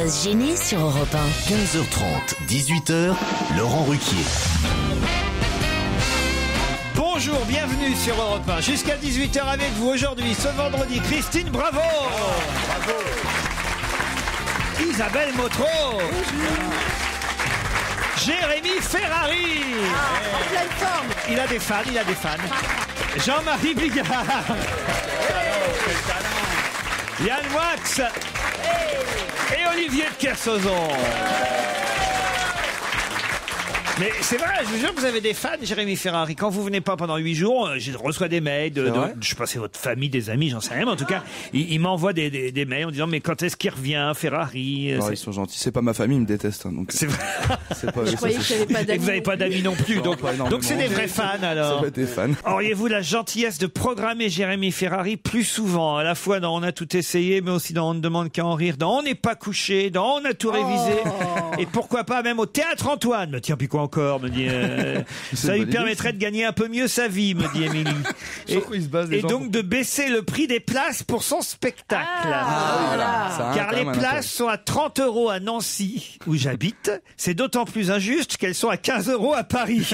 Buzz gêné sur Europe 1. 15h30, 18h, Laurent Ruquier. Bonjour, bienvenue sur Europe 1. Jusqu'à 18h avec vous aujourd'hui, ce vendredi, Christine Bravo. Bravo. Isabelle Motro. Jérémy Ferrari. En pleine forme. Il a des fans. Jean-Marie Bigard. Yann Wax. Et Olivier de Kersauzon. Mais c'est vrai, je vous jure que vous avez des fans, Jérémy Ferrari. Quand vous venez pas pendant 8 jours, je reçois des mails je sais pas, c'est votre famille, des amis, j'en sais rien, mais en tout cas, ils m'envoient des mails en disant, mais quand est-ce qu'il revient, Ferrari? Non, ils sont gentils. C'est pas ma famille, ils me détestent. Donc c'est vrai. C'est pas, Je croyais que j'avais pas d'amis. Et vous n'avez pas d'amis non plus, donc c'est des vrais fans, alors. C'est des fans. Auriez-vous la gentillesse de programmer Jérémy Ferrari plus souvent, à la fois dans On a tout essayé, mais aussi dans On ne demande qu'à en rire, dans On n'est pas couché, dans On a tout révisé, et pourquoi pas même au Théâtre Antoine. Me tiens, puis quoi encore, me dit, ça lui permettrait de gagner un peu mieux sa vie, me dit Émilie. Et donc de baisser le prix des places pour son spectacle. Car les places sont à 30 € à Nancy, où j'habite. C'est d'autant plus injuste qu'elles sont à 15 € à Paris.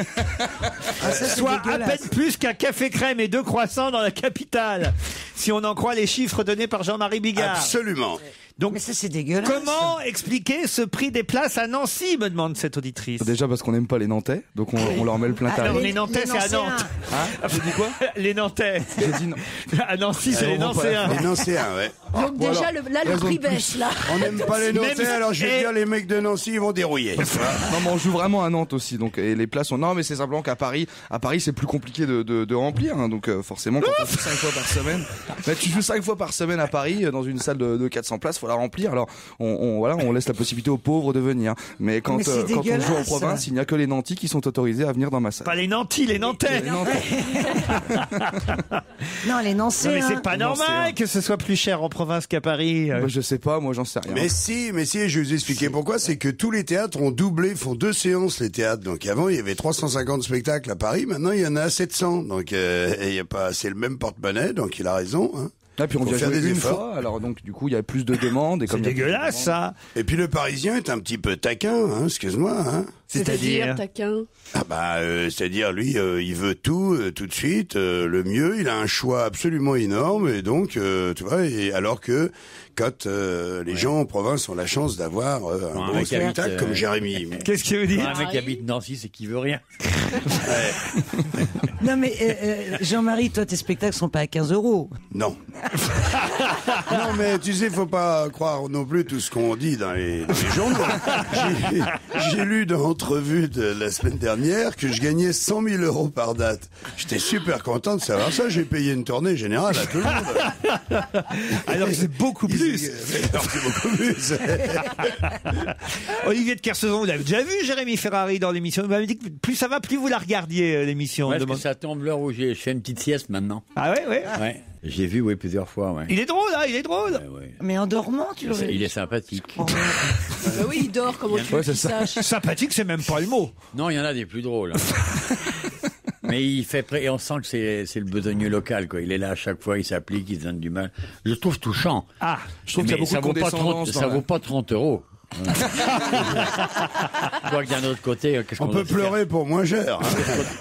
Soit à peine plus qu'un café crème et 2 croissants dans la capitale. Si on en croit les chiffres donnés par Jean-Marie Bigard. Absolument. Donc, mais ça, c'est dégueulasse. Comment expliquer ce prix des places à Nancy, me demande cette auditrice. Déjà parce qu'on n'aime pas les Nantais, donc on leur met le plein tarif. Alors, les Nantais, c'est à Nantes. Hein? J'ai dit quoi? Les Nantais. J'ai dit non. À Nancy, c'est les Nancéens. Les Nancéens, ouais. Donc déjà, le prix baisse, là. On n'aime pas les Nantais, alors je vais dire, les mecs de Nancy, ils vont dérouiller. Non, mais on joue vraiment à Nantes aussi, donc, et les places sont, non, mais c'est simplement qu'à Paris, c'est plus compliqué de remplir, hein, donc, forcément, quand on joue 5 fois par semaine, bah, tu joues 5 fois par semaine à Paris, dans une salle de 400 places, faut la remplir, alors, on laisse la possibilité aux pauvres de venir. Mais quand on joue en province, il n'y a que les nantis qui sont autorisés à venir dans ma salle. Pas les nantis, les nantais. Non, les Nancéens. Non, mais c'est pas normal que ce soit plus cher en province qu'à Paris. Bah, je sais pas, moi j'en sais rien. Mais si, je vais vous expliquer pourquoi. C'est que tous les théâtres ont doublé, font 2 séances les théâtres. Donc avant il y avait 350 spectacles à Paris, maintenant il y en a 700. Donc il y a pas, c'est le même porte-monnaie, donc il a raison. Hein. Ah, puis on vient jouer une fois, alors donc du coup il y a plus de demandes. Et comme c'est dégueulasse ça. Et puis le Parisien est un petit peu taquin, hein, excuse-moi. Hein. C'est-à-dire taquin. Ah bah, c'est-à-dire lui, il veut tout de suite, le mieux. Il a un choix absolument énorme, et donc tu vois. Et alors que quand les gens en province ont la chance d'avoir un bon spectacle comme Jérémy. Qu'est-ce qu'il veut dire? Un mec qui habite Nancy, c'est qu'il veut rien. Non mais Jean-Marie, toi tes spectacles sont pas à 15 €. Non. Non mais tu sais, faut pas croire non plus tout ce qu'on dit dans les journaux. J'ai lu dans l'entrevue de la semaine dernière que je gagnais 100 000 € par date. J'étais super content de savoir ça. J'ai payé une tournée générale à tout le monde. Alors que c'est beaucoup plus. Alors c'est beaucoup plus. Olivier de Kersauzon, vous l'avez déjà vu, Jérémy Ferrari, dans l'émission. Vous m'avez dit que plus ça va, plus vous la regardiez, l'émission. Ouais, parce que ça tombe l'heure où je fais une petite sieste maintenant. Ah ouais, ouais. Ouais. J'ai vu, oui, plusieurs fois, ouais. Il est drôle, hein, il est drôle. Ouais. Mais en dormant, tu le Il est sympathique. Bah oui, il dort, comment tu veux qu'il sache. Sympathique, c'est même pas le mot. Non, il y en a des plus drôles. Hein. Mais il fait et on sent que c'est le besogneux local, quoi. Il est là à chaque fois, il s'applique, il se donne du mal. Je le trouve touchant. Ah, je trouve qu'il y a beaucoup de condescendance. Ça vaut pas 30 €. Quoi que d'un autre côté, on peut pleurer pour moins cher. Hein.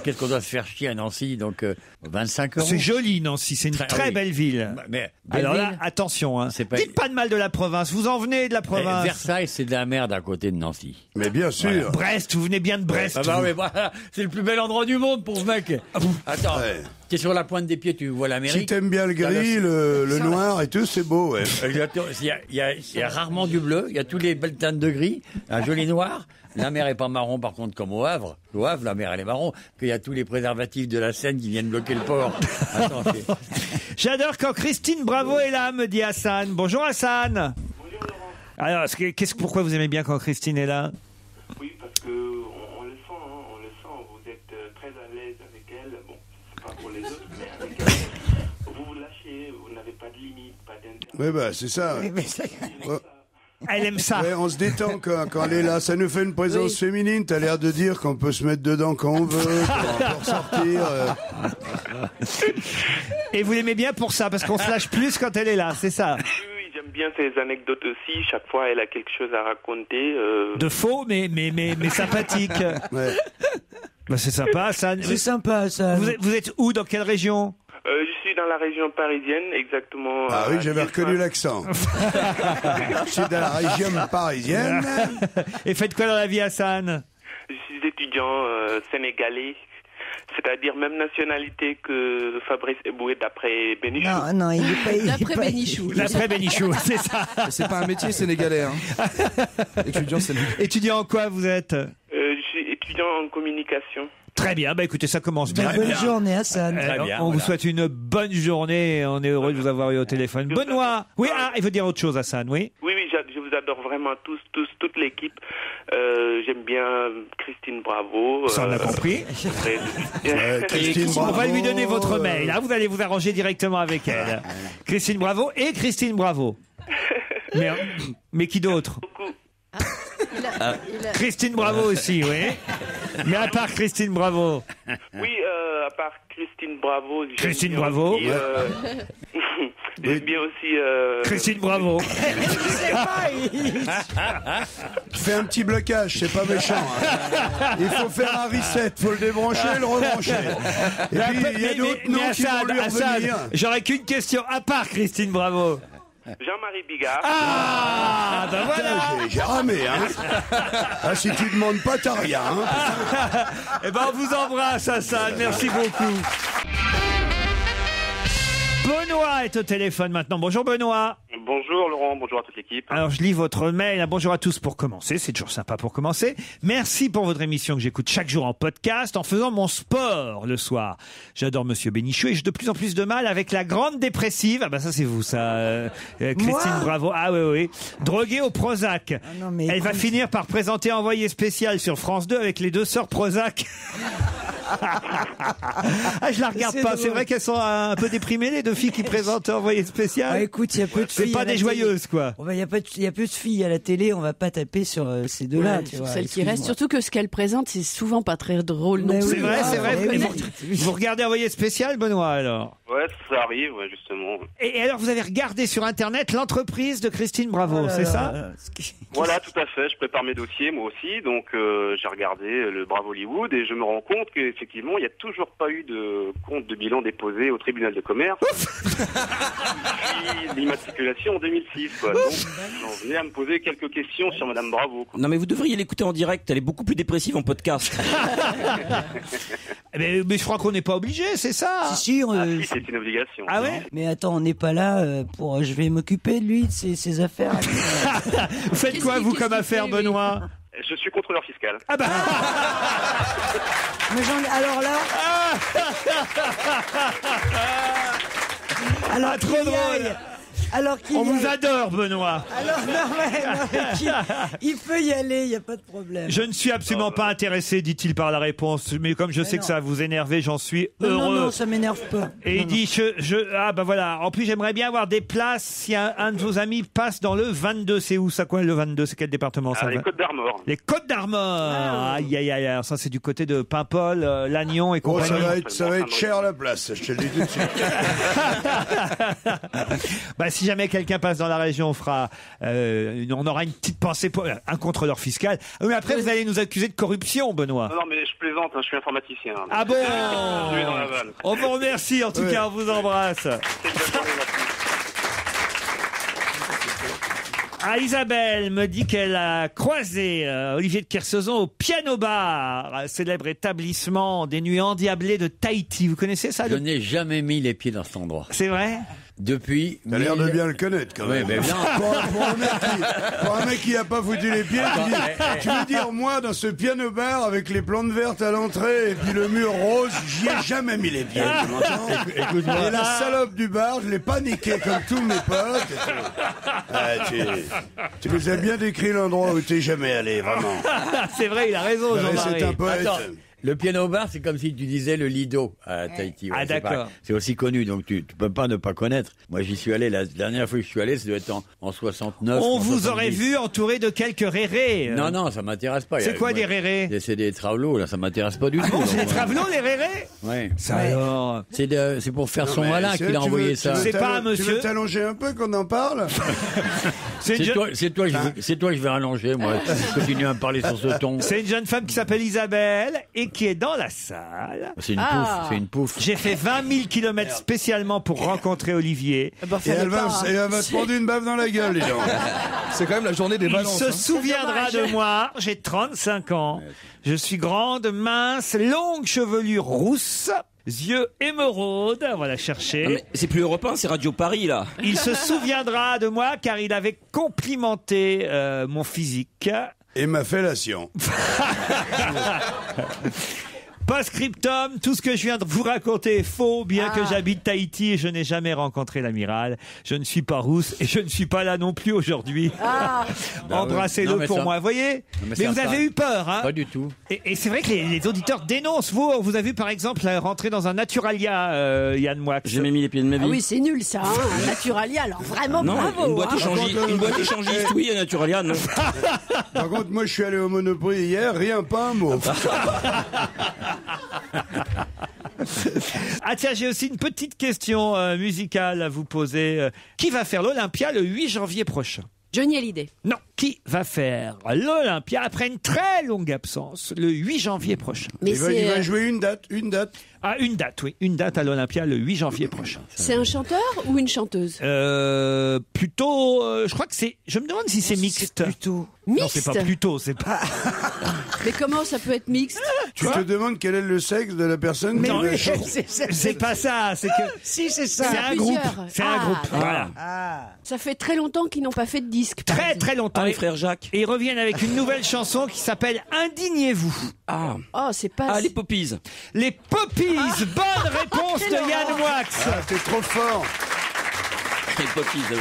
Qu'est-ce qu'on doit se faire chier à Nancy, donc 25 €. C'est joli Nancy, c'est une très belle ville. Mais alors là, attention, hein. Dites pas de mal de la province. Vous en venez de la province. Versailles, c'est de la merde à côté de Nancy. Mais bien sûr. Voilà. Brest, vous venez bien de Brest. Ah bah oui, voilà, c'est le plus bel endroit du monde pour ce mec. Attends. Ouais. T'es sur la pointe des pieds, tu vois l'Amérique. Si t'aimes bien le gris, le noir et tout, c'est beau, ouais. Exactement. Il y a rarement du bleu, il y a tous les belles teintes de gris, un joli noir. La mer est pas marron, par contre, comme au Havre. Au Havre, la mer, elle est marron. Qu'il y a tous les préservatifs de la Seine qui viennent bloquer le port. Attends, j'adore quand Christine Bravo est là, me dit Hassan. Bonjour Hassan. Bonjour Laurent. Alors, pourquoi vous aimez bien quand Christine est là? Oui, parce que on le sent, hein, vous êtes très à l'aise avec elle. Bon, c'est pas pour les autres, mais avec elle, vous lâchez, vous n'avez pas de limite, pas d'intérêt. Oui, bah, c'est ça. Elle aime ça. Ouais, on se détend quand elle est là. Ça nous fait une présence féminine. T'as l'air de dire qu'on peut se mettre dedans quand on veut, qu'on peut ressortir. Et vous l'aimez bien pour ça, parce qu'on se lâche plus quand elle est là, c'est ça? Oui, j'aime bien ses anecdotes aussi. Chaque fois, elle a quelque chose à raconter. De faux, mais sympathique. Ouais. Bah, c'est sympa, Hassan. C'est sympa, ça. Vous êtes où, dans quelle région? Je suis dans la région parisienne, exactement. Ah oui, j'avais reconnu l'accent. Je suis dans la région parisienne. Et faites quoi dans la vie, Hassan? Je suis étudiant sénégalais, c'est-à-dire même nationalité que Fabrice Eboué d'après Bénichou. Non, il est pas... D'après Bénichou. D'après Bénichou, c'est ça. C'est pas un métier sénégalais, hein. Étudiant sénégalais. Étudiant en quoi vous êtes? Je suis étudiant en communication. Très bien, bah écoutez, ça commence bien. Bonne journée, Hassan. On vous souhaite une bonne journée et on est heureux de vous avoir eu au téléphone. Benoît. Oui, il veut dire autre chose, Hassan, oui. Oui, je vous adore vraiment tous, toute l'équipe. J'aime bien Christine Bravo. Ça, on a compris. Christine On va Bravo. lui donner votre mail. Hein, vous allez vous arranger directement avec elle. Christine Bravo et Christine Bravo. Mais qui d'autre? Christine Bravo aussi, oui. Mais à part Christine Bravo. Oui, à part Christine Bravo. Christine Bravo. J'aime bien aussi. Christine Bravo. Fais un petit blocage, c'est pas méchant. Hein. Il faut faire un reset, faut le débrancher et le rebrancher. Et puis il y a d'autres noms qui vont lui revenir. J'aurais qu'une question, à part Christine Bravo. Jean-Marie Bigard. Ah, ben voilà. J'ai ramé, hein. Ah, si tu demandes pas, t'as rien. Hein. Eh ben, on vous embrasse, Hassan. Merci beaucoup. Benoît est au téléphone maintenant. Bonjour Benoît. Bonjour Laurent, bonjour à toute l'équipe. Alors je lis votre mail. Bonjour à tous pour commencer, c'est toujours sympa pour commencer. Merci pour votre émission que j'écoute chaque jour en podcast en faisant mon sport le soir. J'adore Monsieur Bénichou et j'ai de plus en plus de mal avec la grande dépressive. Ah bah ça c'est vous ça, Christine Bravo. Ah oui. Droguée au Prozac. non, mais Elle va finir par présenter Envoyé spécial sur France 2 avec les deux sœurs Prozac. Je la regarde C'est pas. drôle. C'est vrai qu'elles sont un peu déprimées les deux filles qui présentent Envoyé spécial. Ah, écoute, il y a peu de filles. C'est pas à la des joyeuses, quoi. Il y a peu de filles à la télé, on va pas taper sur ces deux-là, Ouais, tu sur vois. celle qui reste, surtout que ce qu'elle présente, c'est souvent pas très drôle non Mais plus. C'est vrai, c'est vrai. oui, Et oui. vous regardez Envoyé spécial, Benoît, alors? Ouais, ça arrive, ouais, justement. Et alors, vous avez regardé sur Internet l'entreprise de Christine Bravo, c'est ça? Voilà, tout à fait. Je prépare mes dossiers, moi aussi. Donc, j'ai regardé le Bravo Hollywood et je me rends compte qu'effectivement, il n'y a toujours pas eu de compte de bilan déposé au tribunal de commerce. Depuis l'immatriculation en 2006, quoi. Donc, j'en venais à me poser quelques questions sur Madame Bravo, quoi. Non mais vous devriez l'écouter en direct, elle est beaucoup plus dépressive en podcast. Mais je crois qu'on n'est pas obligé, c'est ça? Si, Si, c'est une obligation. Ah ouais? mais attends, on n'est pas là pour. Je vais m'occuper de lui, de ses affaires. Vous faites quoi, vous, comme affaire, Benoît? Je suis contrôleur fiscal. Ah bah. Mais alors là. Alors trop qu'il y drôle. aille. Alors qu'il On y vous aille. adore, Benoît. Alors non, mais il peut y aller, il n'y a pas de problème. Je ne suis absolument pas intéressé, dit-il par la réponse. Mais comme je sais que ça va vous énerver, j'en suis heureux. Non, ça m'énerve pas. Et il dit, ah bah voilà. En plus, j'aimerais bien avoir des places si un de vos amis passe dans le 22. C'est où ça, quoi, le 22? C'est quel département ça? Les Côtes d'Armor. Les Côtes d'Armor. Aïe, aïe, aïe. Alors ça, c'est du côté de Paimpol, Lannion et Oh, compagnie. ça va être cher la place, je te le dis tout de suite. Bah, si jamais quelqu'un passe dans la région, on aura une petite pensée pour un contrôleur fiscal. Mais après, vous allez nous accuser de corruption, Benoît. Non, mais je plaisante, hein, je suis informaticien. Ah bon? Je suis dans la vanne. On vous remercie, en tout cas, on vous embrasse. Ah, Isabelle me dit qu'elle a croisé Olivier de Kersauzon au Piano Bar, un célèbre établissement des nuits endiablées de Tahiti. Vous connaissez ça? Je n'ai jamais mis les pieds dans cet endroit. C'est vrai? Depuis. T'as l'air de bien le connaître quand même. Oui, mais bien. Pour un mec qui a pas foutu les pieds, tu veux dire, moi, dans ce piano bar avec les plantes vertes à l'entrée et puis le mur rose, j'y ai jamais mis les pieds, tu m'entends? Et la salope du bar, je l'ai pas niqué comme tous mes potes. Tu nous as bien décrit l'endroit où t'es jamais allé, vraiment. C'est vrai, il a raison, Ouais, Jean-Marie. c'est un poète. Attends, Le piano bar, c'est comme si tu disais le Lido à Tahiti. Ah, c'est d'accord. pareil. C'est aussi connu, donc tu peux pas ne pas connaître. Moi, j'y suis allé, la dernière fois que je suis allé, ça doit être en 69. On en vous 70. aurait vu entouré de quelques rérés. Non, ça m'intéresse pas. C'est quoi des rérés? C'est des travelots, là, ça m'intéresse pas du tout. C'est des travelots, les rérés? Ouais. Ça alors. C'est pour faire son malin qu'il a envoyé ça. C'est pas un Tu monsieur. veux t'allonger un peu qu'on en parle? C'est une, C'est toi que je vais rallonger, moi. Continue à me parler sur ce ton. c'est une jeune femme qui s'appelle Isabelle et qui est dans la salle. C'est une pouffe, c'est une pouffe. J'ai fait 20 000 kilomètres spécialement pour rencontrer Olivier. Et elle va te prendre une baffe dans la gueule, les gens. C'est quand même la journée des Il balances. se hein. souviendra de moi. J'ai 35 ans. Je suis grande, mince, longue chevelure rousse, yeux émeraudes. Voilà, chercher. Non, mais c'est plus européen, c'est Radio Paris là. Il se souviendra de moi car il avait complimenté mon physique. Et ma fellation. Post-scriptum, tout ce que je viens de vous raconter est faux, bien que Ah. j'habite Tahiti et je n'ai jamais rencontré l'amiral. Je ne suis pas rousse et je ne suis pas là non plus aujourd'hui. Ah. Embrassez-le Non, mais pour ça- moi, voyez. Non, mais Mais ça vous va avez pas. eu peur, hein. Pas du tout. Et c'est vrai que les auditeurs dénoncent. Vous avez vu par exemple rentrer dans un Naturalia, Yann Moix. J'ai jamais mis les pieds de ma vie. Ah oui, c'est nul ça, hein, un Naturalia, alors vraiment Non, bravo. une boîte hein. échangiste, oui, et Naturalia, non. Par contre, moi, je suis allé au Monoprix hier, rien, pas un mot. Ah tiens, j'ai aussi une petite question musicale à vous poser. Qui va faire l'Olympia le 8 janvier prochain? Johnny Hallyday. Non, qui va faire l'Olympia après une très longue absence le 8 janvier prochain? Mais Il va jouer une date. Ah, une date, oui. Une date à l'Olympia le 8 janvier prochain. c'est un chanteur ou une chanteuse? Plutôt, je crois que c'est... Je me demande si c'est mixte. Plutôt. Non, c'est pas plutôt, c'est pas... Mais comment ça peut être mixte? Tu te demandes quel est le sexe de la personne qui Non, va mais chanter. c'est pas ça, c'est que... Si, c'est ça. C'est un groupe. plusieurs. C'est un Ah, groupe. d'accord. Voilà. Ah. Ça fait très longtemps qu'ils n'ont pas fait de disque. par Très exemple. très longtemps. Ah, les frères Jacques. Et ils reviennent avec une nouvelle chanson qui s'appelle Indignez-vous. Ah, Oh, c'est pas. ah les Poppies. Les Poppies. Bonne réponse de Yann Moix. Ah, t'es trop fort. Les Poppies, oui.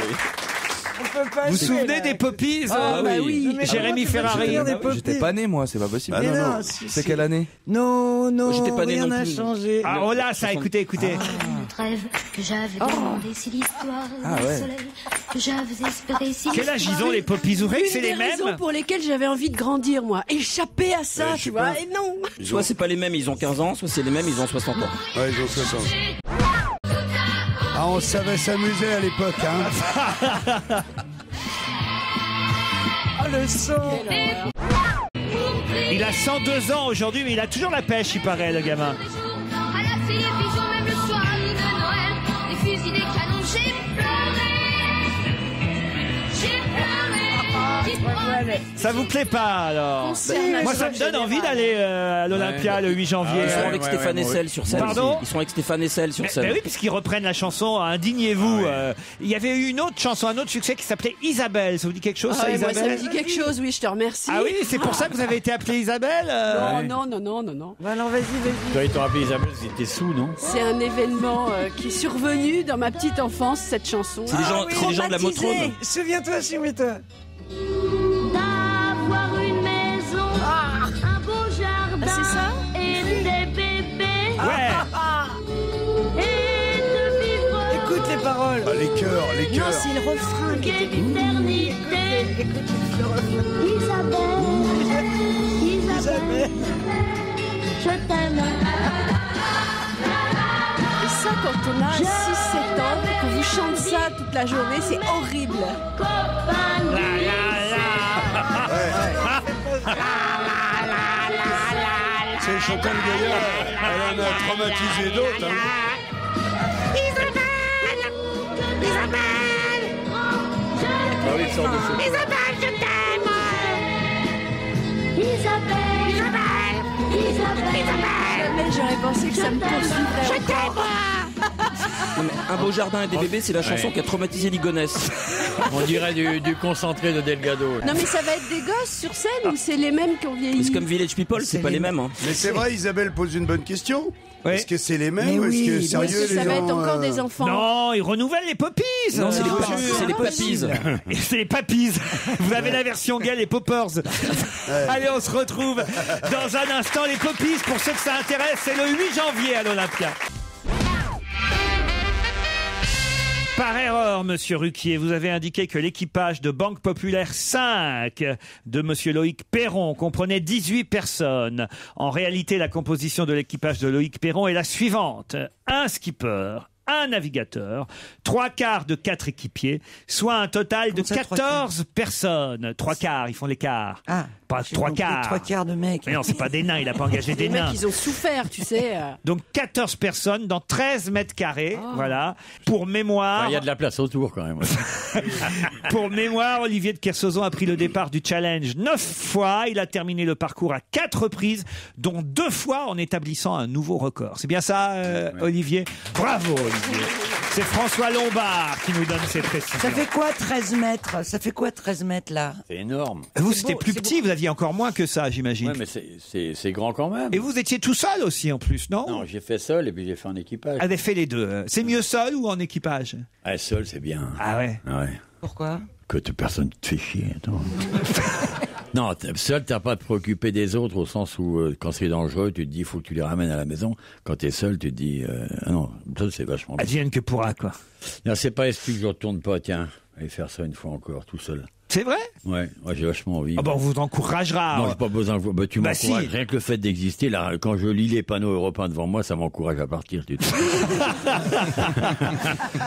Vous vous souvenez des Poppies Ah, bah oui. Mais Jérémy comment tu peux te Ferrari. souvenir des Poppies? J'étais pas né, moi, c'est pas possible. Ah, Mais non, non, non. si, C'est si. quelle année? Non, J'étais pas né rien non n'a plus. changé. Ah, oh là, ça, écoutez. Notre rêve que j'avais demandé, c'est l'histoire du soleil que j'avais espéré. Si Quel âge ils ont les Poppies? Vous verrez que c'est Une les des raisons mêmes. pour lesquelles j'avais envie de grandir, moi. Échapper à ça, Ouais, je sais tu vois. pas. Et non. Soit c'est pas les mêmes, ils ont 15 ans, soit c'est les mêmes, ils ont 60 ans. Ouais, ils ont 60. Ah, on savait s'amuser à l'époque, hein. Oh, le son. Il a 102 ans aujourd'hui, mais il a toujours la pêche, il paraît, le gamin. À la télévision, même le soir de Noël, des fusils, des canons, j'ai pleuré. J'ai pleuré. Ça vous plaît pas, alors? Concernation Moi, ça me donne envie d'aller à l'Olympia le 8 janvier. Ils sont Ouais, avec ouais, Stéphane ouais, Hessel sur scène. Pardon aussi. Ils sont avec Stéphane Hessel sur Mais scène. oui, puisqu'ils reprennent la chanson Indignez-vous. Il y avait eu une autre chanson, un autre succès qui s'appelait Isabelle. Ça vous dit quelque chose, Ah ça, ouais, moi, ça Isabelle? me dit quelque chose, oui, je te remercie. Ah oui, c'est pour ça que vous avez été appelée Isabelle Non, non. Bah alors, vas-y. Toi, ils t'ont appelé Isabelle, c'était sous, non? C'est un événement qui est survenu dans ma petite enfance, cette chanson. C'est des gens, c'est des gens de la Motrone. Souviens-toi. D'avoir une maison, un beau jardin. Ah, c'est ça et des bébés. Ouais. Et de vivre Écoute les paroles. Ah, les cœurs. Non, c'est le refrain qui était bien. l'éternité. Isabelle, je t'aime. Et ça, quand on a 6-7 ans, qu'on vous chante ça toute la journée, c'est horrible. C'est Chantal Gaillard. Elle en a traumatisé d'autres, hein. Ah oui, sort de ce- Jamais j'aurais pensé que ça me poursuivrait encore. Un beau jardin et des bébés, c'est la chanson qui a traumatisé Ligonesse. On dirait du concentré de Delgado. Non mais ça va être des gosses sur scène ou c'est les mêmes qui ont vieilli? C'est comme Village People, c'est pas les mêmes. Hein. Mais c'est vrai, Isabelle pose une bonne question. Ouais. Est-ce que c'est les mêmes Mais ou est-ce oui, que mais sérieux Est-ce que les ça va gens, être encore des enfants? Non, ils renouvellent les poppies. Non, c'est Bien les sûr. poppies. Et c'est les pappies. Vous avez la version gay, les poppers. Allez, on se retrouve dans un instant. Les poppies, pour ceux que ça intéresse, c'est le 8 janvier à l'Olympia. Par erreur, monsieur Ruquier, vous avez indiqué que l'équipage de Banque Populaire 5 de monsieur Loïc Perron comprenait 18 personnes. En réalité, la composition de l'équipage de Loïc Perron est la suivante. Un skipper, un navigateur, 3/4 de 4 équipiers, soit un total de 14 personnes. 3/4, ils font les quarts. Ah, pas j'ai 3/4. 3/4 de mecs. Mais non, c'est pas des nains, il a pas engagé des Les mecs, nains. ils ont souffert, tu sais. Donc 14 personnes dans 13 mètres carrés, voilà. Pour mémoire, Il y a de la place autour quand même. pour mémoire, Olivier de Kersauzon a pris le départ du challenge 9 fois. Il a terminé le parcours à 4 reprises, dont 2 fois en établissant un nouveau record. C'est bien ça, Olivier? Bravo, Olivier. C'est François Lombard qui nous donne ces précisions. Ça fait quoi 13 mètres? Ça fait quoi 13 mètres là? C'est énorme. Vous, c'était plus petit, vous aviez encore moins que ça, j'imagine. Ouais, mais c'est grand quand même. Et vous étiez tout seul aussi, en plus, non? Non, j'ai fait seul et puis j'ai fait en équipage. Avez fait les deux. C'est mieux seul ou en équipage? Ah, seul, c'est bien. Ah ouais. Ouais. Pourquoi? Que personne ne te fait chier. Attends. Non, seul, t'as pas à te préoccuper des autres au sens où quand c'est dangereux, tu te dis il faut que tu les ramènes à la maison. Quand t'es seul, tu te dis ah non, ça c'est vachement bien. Advienne que pourra, quoi. Non, c'est pas esprit que je retourne pas, tiens, aller faire ça une fois encore, tout seul. C'est vrai? Ouais, j'ai vachement envie. Ah bon, on vous encouragera. Non, j'ai pas besoin de vous. Bah, tu Bah, m'encourages. si. Rien que le fait d'exister, là, quand je lis les panneaux européens devant moi, ça m'encourage à partir. Tu sais.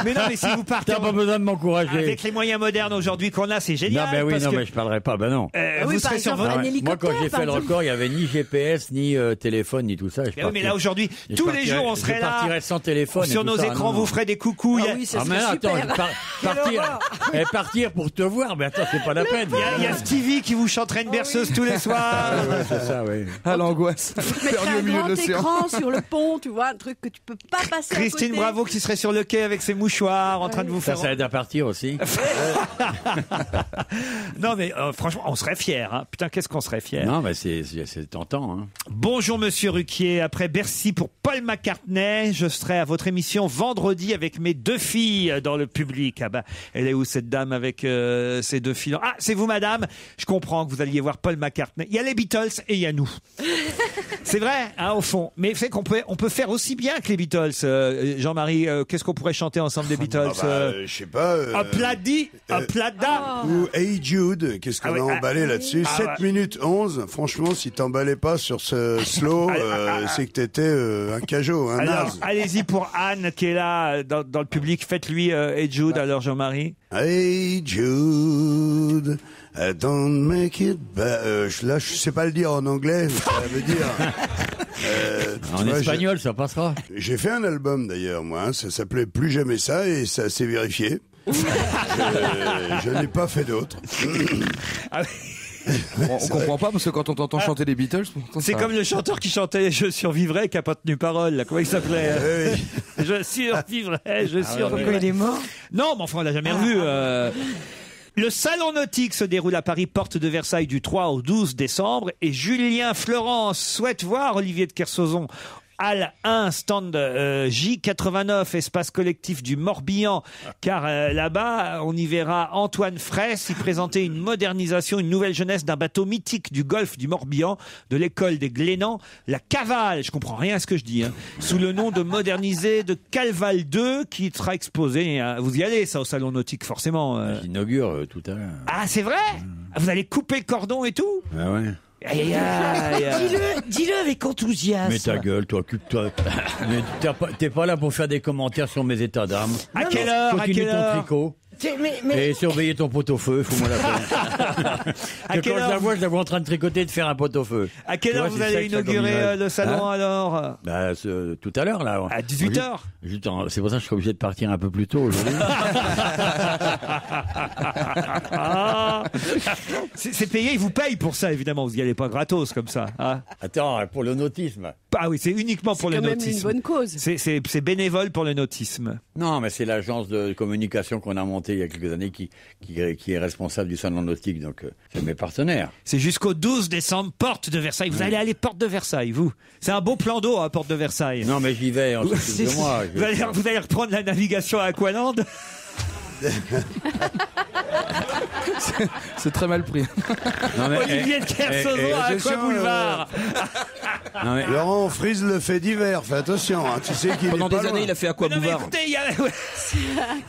Mais non, mais si vous partez T'as pas besoin de m'encourager. avec les moyens modernes aujourd'hui qu'on a, c'est génial. Non, mais oui, parce non, que, mais je parlerai pas, ben non. vous par serez sur exemple, votre... un hélicoptère, Moi, quand j'ai par fait le exemple. record, il y avait ni GPS, ni téléphone, ni tout ça. Mais oui, mais là aujourd'hui, je tous les partirais- jours, on serait je là. partirais sans téléphone. Sur et nos tout ça. écrans, Non, vous ferez des coucous. Ah oui, ça Ah, mais serait attends, super. partir pour te voir, mais attends, c'est pas la peine. Il y a Stevie qui vous chanterait une berceuse tous les soirs. Ouais, c'est ça, oui. Ah, l'angoisse. Tu mettrais Perdu au un milieu de grand l'océan. écran sur le pont, tu vois, un truc que tu peux pas passer à Christine côté. Bravo qui serait sur le quai avec ses mouchoirs en train de vous Ça, faire... ça aide à partir aussi. Non mais franchement, on serait fiers. Hein. Putain, qu'est-ce qu'on serait fiers. Non, mais c'est tentant. Hein. Bonjour Monsieur Ruquier. Après Bercy pour Paul McCartney, je serai à votre émission vendredi avec mes 2 filles dans le public. Ah bah, elle est où cette dame avec ses 2 filles? Ah, c'est vous madame. Je comprends que vous alliez voir Paul McCartney. Il y a les Beatles et il y a nous. C'est vrai, hein, au fond. Mais c'est qu'on peut faire aussi bien que les Beatles. Jean-Marie, qu'est-ce qu'on pourrait chanter ensemble des Beatles? Je sais pas. Opladi, Oplada. Ou Hey Jude, qu'est-ce qu'on Ah oui, a emballé là-dessus? 7 ouais. minutes 11. Franchement, si t'emballais pas sur ce slow, c'est que t'étais un cajot, un Alors, naze. allez-y pour Anne qui est là dans le public. Faites-lui Hey Jude, alors Jean-Marie. Hey Jude, don't make it bad. Là, je sais pas le dire en anglais, mais ça veut dire. En tu vois, espagnol, ça passera. J'ai fait un album d'ailleurs, moi. Hein, ça s'appelait Plus jamais ça et ça s'est vérifié. Je n'ai pas fait d'autre. Ah On comprend pas parce que quand on t'entend chanter les Beatles, pourtant, C'est Ah. ça- comme le chanteur qui chantait Je survivrai qui a pas tenu parole. Là. Comment il s'appelait Je survivrai, je survivrai. Pourquoi il est mort? Non, mais enfin, on l'a jamais revu. Le salon nautique se déroule à Paris, porte de Versailles, du 3 au 12 décembre. Et Julien Florence souhaite voir Olivier de Kersauzon. Halle 1, stand J89, espace collectif du Morbihan, car là-bas, on y verra Antoine Fraisse y présenter une modernisation, une nouvelle jeunesse d'un bateau mythique du golfe du Morbihan, de l'école des Glénans, la Cavale, je comprends rien à ce que je dis, hein, sous le nom de modernisé de Calval 2, qui sera exposé. Hein. Vous y allez, ça, au salon nautique, forcément. J'inaugure tout à l'heure. Ah, c'est vrai? Vous allez couper le cordon et tout? Ah ouais. Aïe, aïe, aïe, aïe. Dis-le avec enthousiasme. Mais ta gueule, toi, occupe-toi. Mais t'es pas là pour faire des commentaires sur mes états d'âme. À quelle heure? À Continue quelle ton heure? tricot. Et surveiller ton pot-au-feu, fous-moi la paix. À quelle Quand heure je la vois en train de tricoter et de faire un pot-au-feu. À quelle heure vous allez inaugurer le salon alors? Tout à l'heure, là. À 18h. C'est pour ça que je serai obligé de partir un peu plus tôt aujourd'hui. C'est payé, ils vous payent pour ça, évidemment. Vous n'y allez pas gratos comme ça. Hein. Attends, pour le nautisme. Ah oui, c'est uniquement pour le nautisme. C'est quand même une bonne cause. C'est bénévole pour le nautisme. Non, mais c'est l'agence de communication qu'on a montée il y a quelques années qui est responsable du salon nautique. Donc, c'est mes partenaires. C'est jusqu'au 12 décembre, porte de Versailles. Vous allez aller porte de Versailles, vous. C'est un beau plan d'eau à porte de Versailles. Non, mais j'y vais. De moi. Vous allez reprendre la navigation à Aqualand. C'est très mal pris. Non, mais, Olivier de Kersauzon à Aqua Boulevard. Non, mais... Laurent, on frise le fait divers. Fais attention. Hein. Tu sais qu'il Pendant est pas des années, loin. il a fait Aqua Non mais Boulevard. écoutez,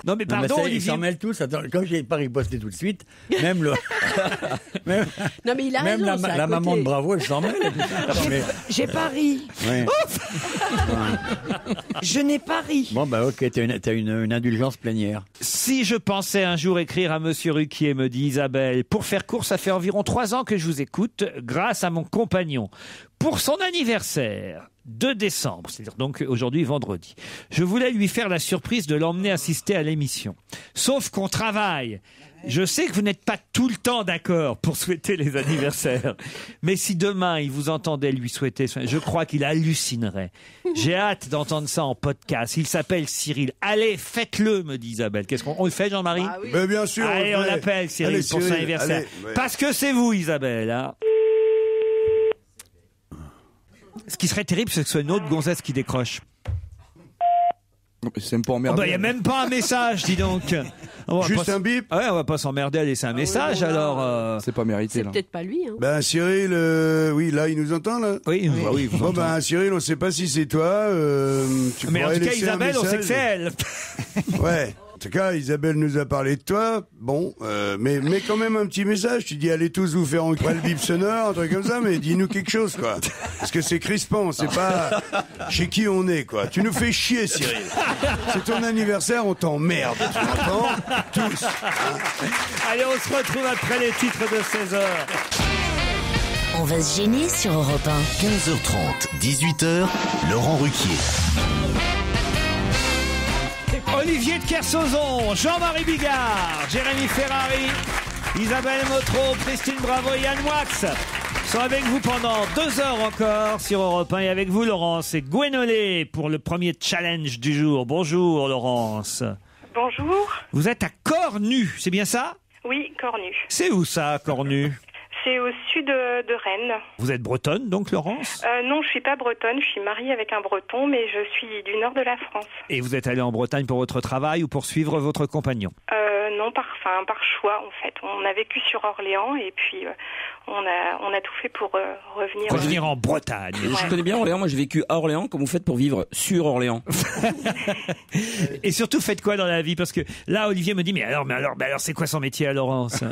non mais pardon, non, mais ils Olivier. s'en mêlent tous. Attends, comme j'ai pas riposté tout de suite, même le, Non, mais il a même raison, c'est à la côté. maman de Bravo, elle s'en mêle. Attends, mais- J'ai pas ri. Ouais. Je n'ai pas ri. Bon bah ok, t'as une indulgence plénière. Si je pensais un jour écrire à Monsieur Ruquier, me dit Isabelle, pour faire court, ça fait environ 3 ans que je vous écoute, grâce à mon compagnon. Pour son anniversaire, 2 décembre, c'est-à-dire donc aujourd'hui vendredi, je voulais lui faire la surprise de l'emmener assister à l'émission. Sauf qu'on travaille. Je sais que vous n'êtes pas tout le temps d'accord pour souhaiter les anniversaires, mais si demain il vous entendait lui souhaiter, je crois qu'il hallucinerait. J'ai hâte d'entendre ça en podcast. Il s'appelle Cyril. Allez, faites-le, me dit Isabelle. Qu'est-ce qu'on le fait, Jean-Marie? Ah oui. Mais bien sûr. Allez, on l'appelle Cyril Allez, pour son Cyril, anniversaire. allez, ouais. Parce que c'est vous, Isabelle. Hein. Ce qui serait terrible, c'est que ce soit une autre gonzesse qui décroche. Non, mais c'est même pas Il emmerdé. n'y a même pas un message, dis donc. On va Juste pas un bip. Ouais, on va pas s'emmerder à laisser un message, bon, là, alors. C'est pas mérité C'est là. peut-être pas lui. Hein. Ben Cyril, oui, là, il nous entend, là. Oui, bah oui, vous Bon, entendez. ben Cyril, on sait pas si c'est toi. Tu Mais en pourrais tout cas, laisser un Isabelle, on sait que c'est message. elle. Ouais. En tout cas, Isabelle nous a parlé de toi. Bon, mais quand même un petit message. Tu dis allez tous vous faire pas le bip sonore, un truc comme ça, mais dis-nous quelque chose, quoi. Parce que c'est crispant, c'est pas chez qui on est, quoi. Tu nous fais chier, Cyril. C'est ton anniversaire, on t'emmerde. Tu m'entends? Tous. Allez, on se retrouve après les titres de 16h. On va se gêner sur Europe 1. 15h30, 18h, Laurent Ruquier. Olivier de Kersauzon, Jean-Marie Bigard, Jérémy Ferrari, Isabelle Motro, Christine Bravo et Yann Wax sont avec vous pendant 2 heures encore sur Europe 1. Et avec vous, Laurence et Gwenolé pour le premier challenge du jour. Bonjour, Laurence. Bonjour. Vous êtes à Cornu, c'est bien ça? Oui, Cornu. C'est où ça, Cornu? C'est au sud de Rennes. Vous êtes bretonne, donc, Laurence? Non, je suis pas bretonne. Je suis mariée avec un breton, mais je suis du nord de la France. Et vous êtes allée en Bretagne pour votre travail ou pour suivre votre compagnon? Non, par choix, en fait. On a vécu sur Orléans et puis on a tout fait pour revenir. Revenir en Bretagne. Je connais bien Orléans, moi j'ai vécu à Orléans. Comment vous faites pour vivre sur Orléans? Et surtout, faites quoi dans la vie? Parce que là, Olivier me dit, mais alors, c'est quoi son métier à Laurence?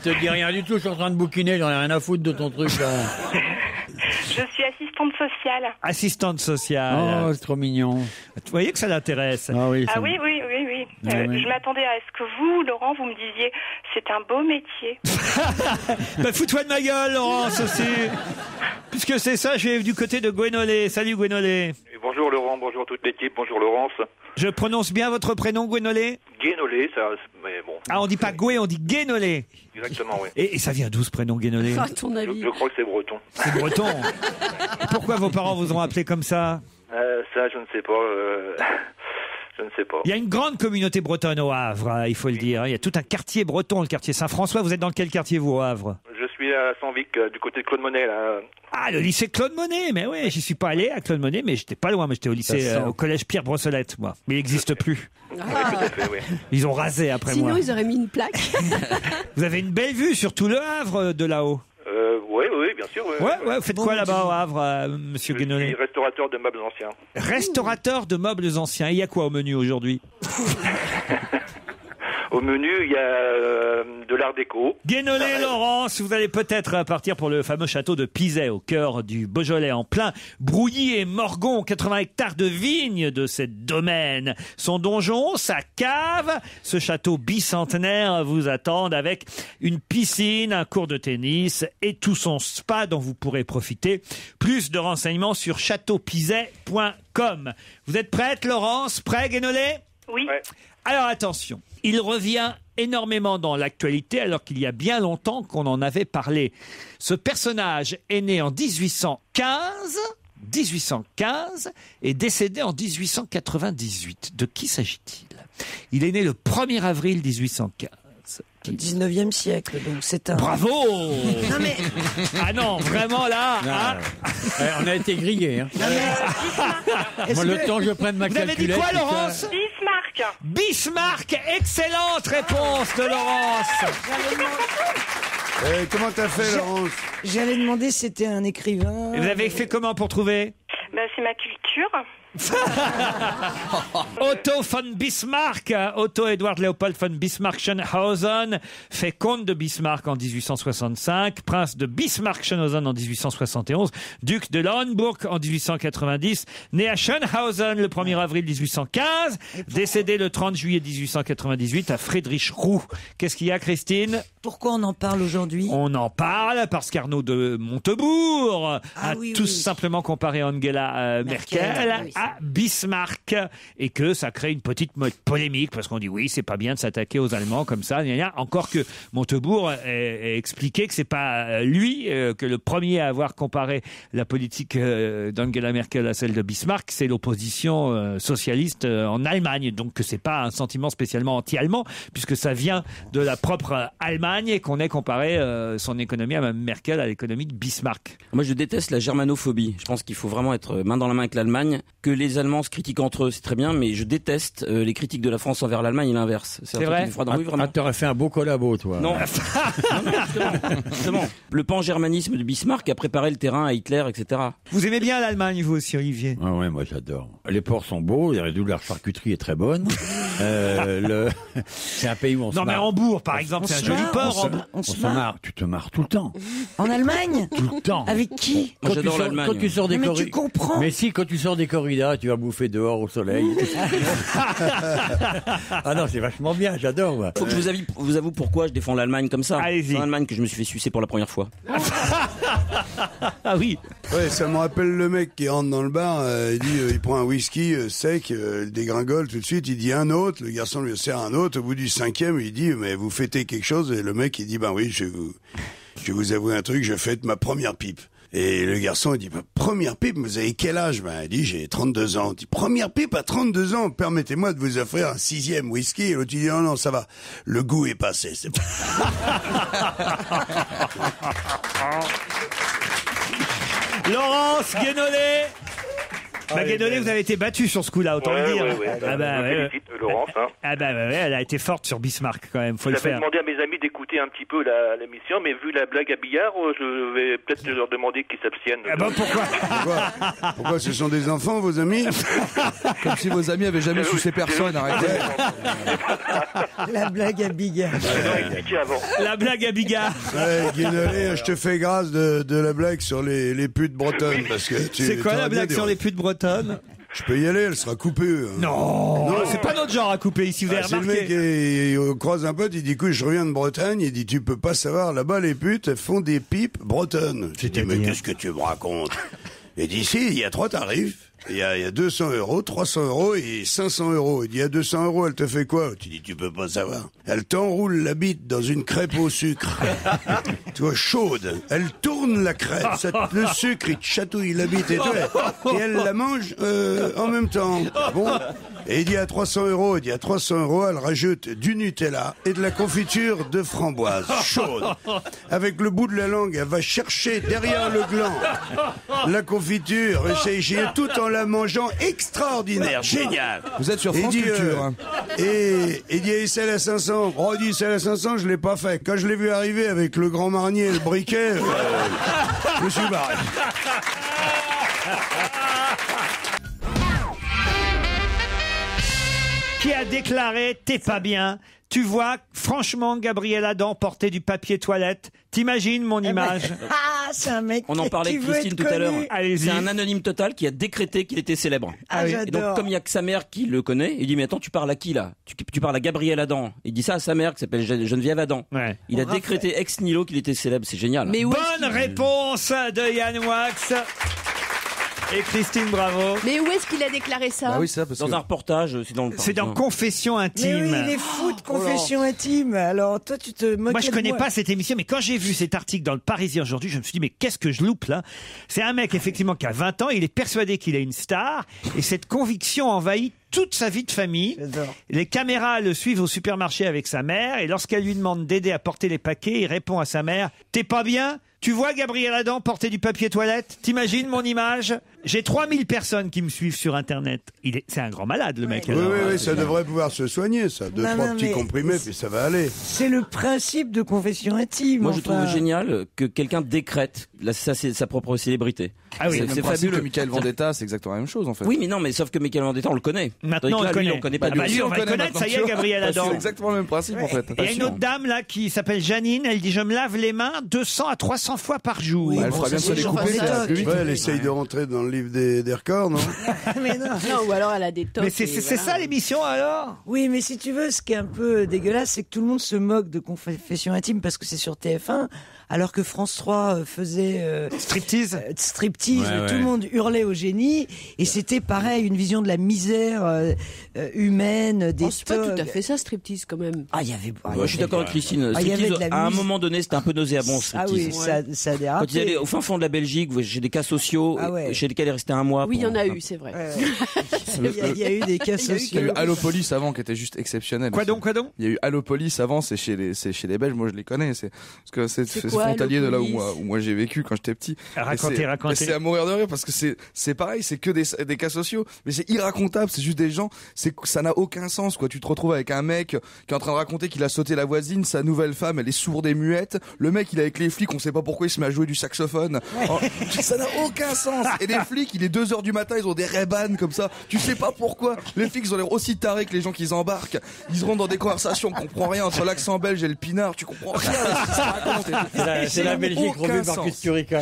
Je te dis rien du tout, je suis en train de bouquiner, j'en ai rien à foutre de ton truc là. Je suis assistante sociale. Assistante sociale. Oh, c'est trop mignon. Vous voyez que ça l'intéresse. Ah oui. Ah ça- oui. Ah oui. Je m'attendais à ce que vous, Laurent, vous me disiez, c'est un beau métier. Bah, fous-toi de ma gueule, Laurence, aussi. Puisque c'est ça, je vais du côté de Gwenolé. Salut, Gwenolé. Bonjour Laurent, bonjour toute l'équipe, bonjour Laurence. Je prononce bien votre prénom, Gwenolé? Guénolé, ça, mais bon. Ah, on dit pas Goué, on dit Guénolé. Exactement, oui. Et ça vient d'où ce prénom, Guénolé? À ton avis. Je crois que c'est breton. C'est breton. Et pourquoi vos parents vous ont appelé comme ça? Ça, je ne sais pas. Je ne sais pas. Il y a une grande communauté bretonne au Havre, hein, il faut le dire. Il y a tout un quartier breton, le quartier Saint-François. Vous êtes dans quel quartier, vous, au Havre? Je suis à Saint-Vic, du côté de Claude Monet, là. Ah, le lycée Claude Monet. Mais oui, j'y suis pas allé à Claude Monet, mais j'étais pas loin. Mais j'étais au lycée, Ça sent. au collège Pierre Brossolette, moi. Mais il n'existe plus. Oui, tout à fait, oui. Ils ont rasé après Sinon, moi. ils auraient mis une plaque. Vous avez une belle vue sur tout le Havre de là-haut. Oui, bien sûr. Oui, Ouais, vous faites quoi là-bas au Havre, monsieur Je suis Guénolé? restaurateur de meubles anciens. Restaurateur de meubles anciens. Et il y a quoi au menu aujourd'hui? Au menu, il y a de l'art déco. Guénolé, Laurence, vous allez peut-être partir pour le fameux château de Pizet, au cœur du Beaujolais, en plein Brouilly et Morgon, 80 hectares de vignes de ce domaine. Son donjon, sa cave, ce château bicentenaire vous attendent avec une piscine, un cours de tennis et tout son spa dont vous pourrez profiter. Plus de renseignements sur châteaupizet.com. Vous êtes prête, Laurence? Prêt, Guénolé? Oui. Ouais. Alors attention, il revient énormément dans l'actualité alors qu'il y a bien longtemps qu'on en avait parlé. Ce personnage est né en 1815 et décédé en 1898. De qui s'agit-il? Il est né le 1er avril 1815. Du 19e siècle, donc c'est un... Bravo! Non mais... Ah non, vraiment là... Non, hein. On a été grillés. Hein. Moi, le temps que je prenne ma Vous avez calculette... dit quoi, Laurence? Bismarck. Bismarck, excellente réponse de Laurence. Comment t'as fait, Laurence? J'allais demander si c'était un écrivain... Et vous avez fait comment pour trouver? C'est ma culture. Otto von Bismarck, Otto Edward Leopold von Bismarck-Schönhausen, fait comte de Bismarck en 1865, prince de Bismarck-Schönhausen en 1871, duc de Lauenburg en 1890, né à Schönhausen le 1er avril 1815, décédé le 30 juillet 1898 à Friedrichsruh. Qu'est-ce qu'il y a, Christine? Pourquoi on en parle aujourd'hui? On en parle parce qu'Arnaud de Montebourg a tout simplement comparé Angela Merkel à Bismarck et que ça crée une petite polémique parce qu'on dit oui, c'est pas bien de s'attaquer aux Allemands comme ça. Encore que Montebourg ait expliqué que c'est pas lui que le premier à avoir comparé la politique d'Angela Merkel à celle de Bismarck, c'est l'opposition socialiste en Allemagne. Donc que c'est pas un sentiment spécialement anti-allemand puisque ça vient de la propre Allemagne et qu'on ait comparé son économie à Mme Merkel à l'économie de Bismarck. Moi, je déteste la germanophobie. Je pense qu'il faut vraiment être main dans la main avec l'Allemagne. Que les Allemands se critiquent entre eux, c'est très bien, mais je déteste les critiques de la France envers l'Allemagne et l'inverse. C'est vrai. Oui, vraiment. T'aurais fait un beau collabo, toi. Non. Justement. Le pan-germanisme de Bismarck a préparé le terrain à Hitler, etc. Vous aimez bien l'Allemagne, vous aussi, Olivier? Ah ouais, moi j'adore. Les ports sont beaux, la charcuterie est très bonne. C'est un pays où on se marre. Non, mais Hambourg, par exemple, c'est un joli port. On se marre. Tu te marres tout le temps. En Allemagne? Tout le temps. Avec qui? Moi, j'adore l'Allemagne. Quand tu sors des Mais tu comprends. Mais si, quand tu sors des corridas, tu vas bouffer dehors au soleil. Ah non, c'est vachement bien, j'adore. Moi. Faut que je vous avoue pourquoi je défends l'Allemagne comme ça. Allez-y. C'est en Allemagne que je me suis fait sucer pour la première fois. Ah oui. Ouais, ça me rappelle le mec qui rentre dans le bar, il prend un whisky sec, il dégringole tout de suite, il dit un autre, le garçon lui sert un autre, au bout du 5e, il dit mais vous fêtez quelque chose? Et le mec il dit ben oui, je vais vous avouer un truc, je fête ma première pipe. Et le garçon, il dit, première pipe, vous avez quel âge? Il dit, j'ai 32 ans. Il dit, première pipe à 32 ans, permettez-moi de vous offrir un 6e whisky. Et l'autre, il dit, non, ça va. Le goût est passé, c'est bon. Laurence Guénolé. Guénolé, vous avez été battu sur ce coup-là, autant le dire. Félicite Laurence. Hein. Elle a été forte sur Bismarck quand même, faut le J'avais faire. demandé à mes amis d'écouter un petit peu l'émission, mais vu la blague à billard, je vais peut-être leur demander qu'ils s'abstiennent. Pourquoi ce sont des enfants, vos amis? Comme si vos amis avaient jamais sucé personne, arrêtez. La blague à Bigard. La blague à Bigard. Guénolé, je te fais grâce de la blague sur les putes bretonnes. Parce que c'est quoi la blague sur les putes bretonnes? Je peux y aller, elle sera coupée. Non, c'est pas notre genre à couper ici, vous avez remarqué. C'est le mec, il croise un pote, il dit, écoute, je reviens de Bretagne, il dit, tu peux pas savoir, là-bas, les putes, elles font des pipes bretonnes. Je dis, mais qu'est-ce que tu me racontes? Et d'ici, il y a 3 tarifs. Il y a 200 €, 300 € et 500 €. Il dit, à 200 €, elle te fait quoi? Tu dis, tu peux pas savoir. Elle t'enroule la bite dans une crêpe au sucre. Tu vois, chaude. Elle tourne la crêpe. Le sucre, il te chatouille la bite et tout. Et elle la mange en même temps. Bon. Et il dit à 300 €, il dit à 300 €, elle rajoute du Nutella et de la confiture de framboise chaude. Avec le bout de la langue, elle va chercher derrière le gland la confiture, tout en la mangeant, extraordinaire, génial. Vous êtes sur France Culture. Et il dit, celle à 500. Oh, il dit, celle à 500, je l'ai pas fait. Quand je l'ai vu arriver avec le Grand Marnier et le briquet, je me suis barré. Qui a déclaré « T'es pas bien ». Tu vois, franchement, Gabriel Adam porter du papier toilette. T'imagines mon image? Ah, c'est un mec. On en parlait qui avec veut Christine être tout à l'heure. connu. Allez-y. C'est un anonyme total qui a décrété qu'il était célèbre. Ah, Et donc, j'adore. comme il y a que sa mère qui le connaît, il dit, mais attends, tu parles à qui, là? Tu parles à Gabriel Adam. Il dit ça à sa mère, qui s'appelle Geneviève Adam. Ouais. Il a décrété ex nihilo qu'il était célèbre. C'est génial. Mais Bonne réponse de Yann Wax et Christine Bravo. Mais où est-ce qu'il a déclaré ça? Bah oui, ça, parce Dans que... un reportage, c'est dans le C'est dans Confession Mais intime. oui, il est fou de confession intime. Alors, toi, tu te moques Moi, je de connais moi. pas cette émission, mais quand j'ai vu cet article dans le Parisien aujourd'hui, je me suis dit, mais qu'est-ce que je loupe là? C'est un mec, effectivement, qui a 20 ans, il est persuadé qu'il est une star, et cette conviction envahit toute sa vie de famille. J'adore. Les caméras le suivent au supermarché avec sa mère, et lorsqu'elle lui demande d'aider à porter les paquets, il répond à sa mère, t'es pas bien? Tu vois Gabriel Adam porter du papier toilette? T'imagines mon image? J'ai 3000 personnes qui me suivent sur Internet. C'est un grand malade, le mec. Oui, alors. oui, ça devrait pouvoir se soigner, ça. Deux, Non, trois non, petits mais- comprimés, puis ça va aller. C'est le principe de confession intime. Moi, je enfin. trouve génial que quelqu'un décrète sa propre célébrité. Ah oui, c'est fabuleux. que Michael Vendetta, c'est exactement la même chose, en fait. Oui, mais non, mais sauf que Michael Vendetta, on le connaît. Maintenant, on Tandis que le là, lui, connaît. on connaît pas Ah du bah, tout. lui, on va le connaître, ça y est, Gabriel Adam. C'est exactement le même principe, en fait. Et il y a une autre dame là qui s'appelle Janine, elle dit je me lave les mains 200 à 300 fois par jour. Oui, Elle bon, fera ça, bien se c'est les genre couper, des ça va tocs. plus vite. Ouais, elle essaye de rentrer dans le livre des records, non? Mais non. Non, ou alors elle a des tocs. Mais c'est ça l'émission alors? Oui, mais si tu veux, ce qui est un peu dégueulasse, c'est que tout le monde se moque de confession intime parce que c'est sur TF1, alors que France 3 faisait Striptease. Striptease, Ouais, tout ouais. le monde hurlait au génie, et c'était pareil, une vision de la misère humaine, des Oh, c'est pas togs. tout à fait ça, striptease, quand même. Ah, il y avait. Ouais, je suis d'accord avec Christine. Ah, il y avait Striptease, de la à un musique. moment donné, c'était un peu nauséabond. Ah oui, striptease. ça a dérapé. Quand ils allaient au fin fond de la Belgique, chez des cas sociaux, Ah ouais. chez lesquels il restait un mois. Oui, il y pour- en a eu, c'est vrai. Il y a eu des cas Il y a sociaux. eu Allopolis avant qui était juste exceptionnel. Quoi aussi. donc? Il y a eu Allopolis avant, c'est chez les Belges, moi je les connais, parce que c'est quoi, frontalier de là où Allopolis moi j'ai vécu quand j'étais petit. Racontez, Et c'est- racontez. et c'est à mourir de rire parce que c'est pareil, c'est que des cas sociaux, mais c'est irracontable, c'est juste des gens, ça n'a aucun sens quoi. Tu te retrouves avec un mec qui est en train de raconter qu'il a sauté la voisine, sa nouvelle femme, elle est sourde et muette, le mec il est avec les flics, on sait pas pourquoi il se met à jouer du saxophone. Oh, ça n'a aucun sens. Et les flics, il est 2h du matin, ils ont des Ray-Ban comme ça, tu sais pas pourquoi. Les flics ils ont l'air aussi tarés que les gens qu'ils embarquent. Ils rentrent dans des conversations, on comprend rien entre l'accent belge et le pinard, tu comprends rien à ce qui se raconte. C'est la Belgique aucun revue par sens. Kusturica.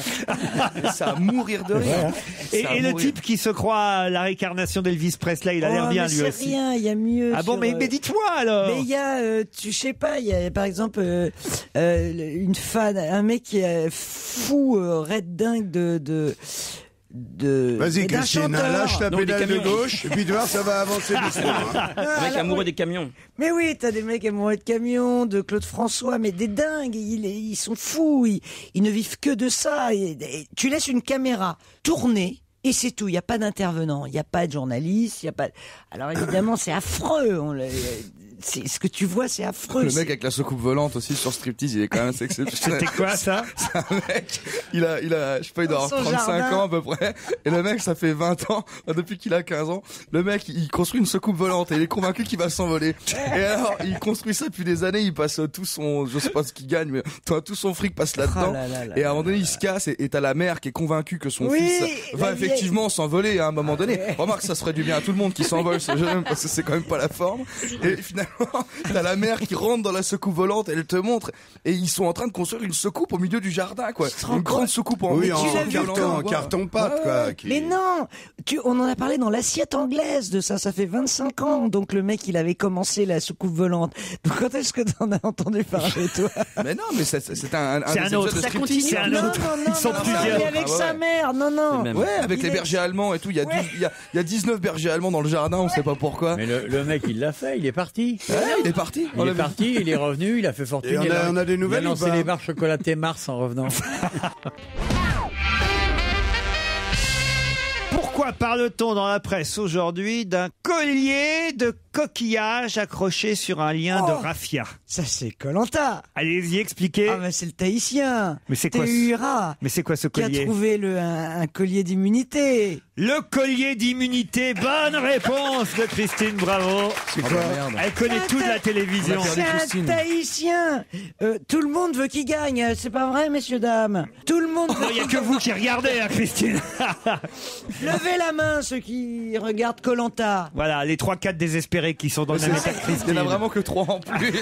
C'est à mourir de rire. Et, C'est à et le mourir. type qui se croit la réincarnation d'Elvis Presley, il a l'air Oh, bien mais lui c'est aussi. rien, il y a mieux. Ah bon, sur, mais dites-moi alors. Mais il y a, tu sais pas, il y a par exemple une fan, un mec qui est fou, red dingue de Vas-y, d'un Christine, chanteur. lâche ta Non, des pédale de camions. gauche, et puis tu vois, ça va avancer doucement. Hein. Le mec amoureux des camions. Mais oui, t'as des mecs amoureux de camions, de Claude François, mais des dingues, ils sont fous, ils ne vivent que de ça. Et tu laisses une caméra tourner, et c'est tout, il n'y a pas d'intervenant, il n'y a pas de journaliste, il n'y a pas... Alors évidemment, c'est affreux, ce que tu vois, c'est affreux. Le mec avec la soucoupe volante aussi sur Striptease, il est quand même assez exceptionnel. C'était quoi ça? C'est un mec, il a, je sais pas, il doit Dans avoir son 35 jardin. ans à peu près. Et le mec, ça fait 20 ans, depuis qu'il a 15 ans, le mec, il construit une soucoupe volante et il est convaincu qu'il va s'envoler. Et alors, il construit ça depuis des années, il passe tout son, je sais pas ce qu'il gagne, mais tout son fric passe là-dedans. Oh là là là Et à un moment donné, il se casse et t'as la mère qui est convaincue que son Oui, fils va la vieille. effectivement s'envoler à un moment donné. Remarque, ça se ferait du bien à tout le monde qui s'envole ce jeune parce que c'est quand même pas la forme. Et finalement, t'as la mère qui rentre dans la soucoupe volante, elle te montre, et ils sont en train de construire une soucoupe au milieu du jardin, quoi. rends Une grande soucoupe en Oui, métal, en l'as vu, carton pâte, quoi. qui- Mais non, on en a parlé dans l'assiette anglaise de ça, ça fait 25 ans. Donc le mec, il avait commencé la soucoupe volante. Donc quand est-ce que t'en as entendu parler, toi? Mais non, mais c'est un C'est des un épisodes autre. de Ça striptease. continue. C'est un Non, autre. non, Ils sont non, plusieurs. mais avec Ah ouais. sa mère, non, non. Même. Ouais, avec Il les est- bergers allemands et tout. Il y a 19 bergers allemands dans le jardin, on sait pas pourquoi. Mais le mec, il l'a fait, il est parti. Ouais, il est parti. Il est parti, il est revenu, il a fait fortune. Et on a des nouvelles Il a ou lancé pas les barres chocolatées Mars en revenant. Pourquoi parle-t-on dans la presse aujourd'hui d'un collier de coquillages accroché sur un lien de raffia? Ça, c'est Koh-Lanta. Allez-y, expliquez. Ah, mais c'est le Tahitien. Mais c'est quoi Tehura, Mais c'est quoi ce qui a collier? trouvé un collier d'immunité. Le collier d'immunité. Bonne réponse de Christine Bravo. C'est quoi merde. Elle connaît toute la télévision. On a perdu C'est un Christine. Tahitien. Tout le monde veut qu'il gagne. C'est pas vrai, messieurs, dames. Tout le monde veut Il n'y a que vous qui regardez, hein, Christine. Levez la main, ceux qui regardent Koh-Lanta. Voilà, les 3-4 désespérés préférés qui sont dans le même état que Il Christine. n'y en a vraiment que 3 en plus.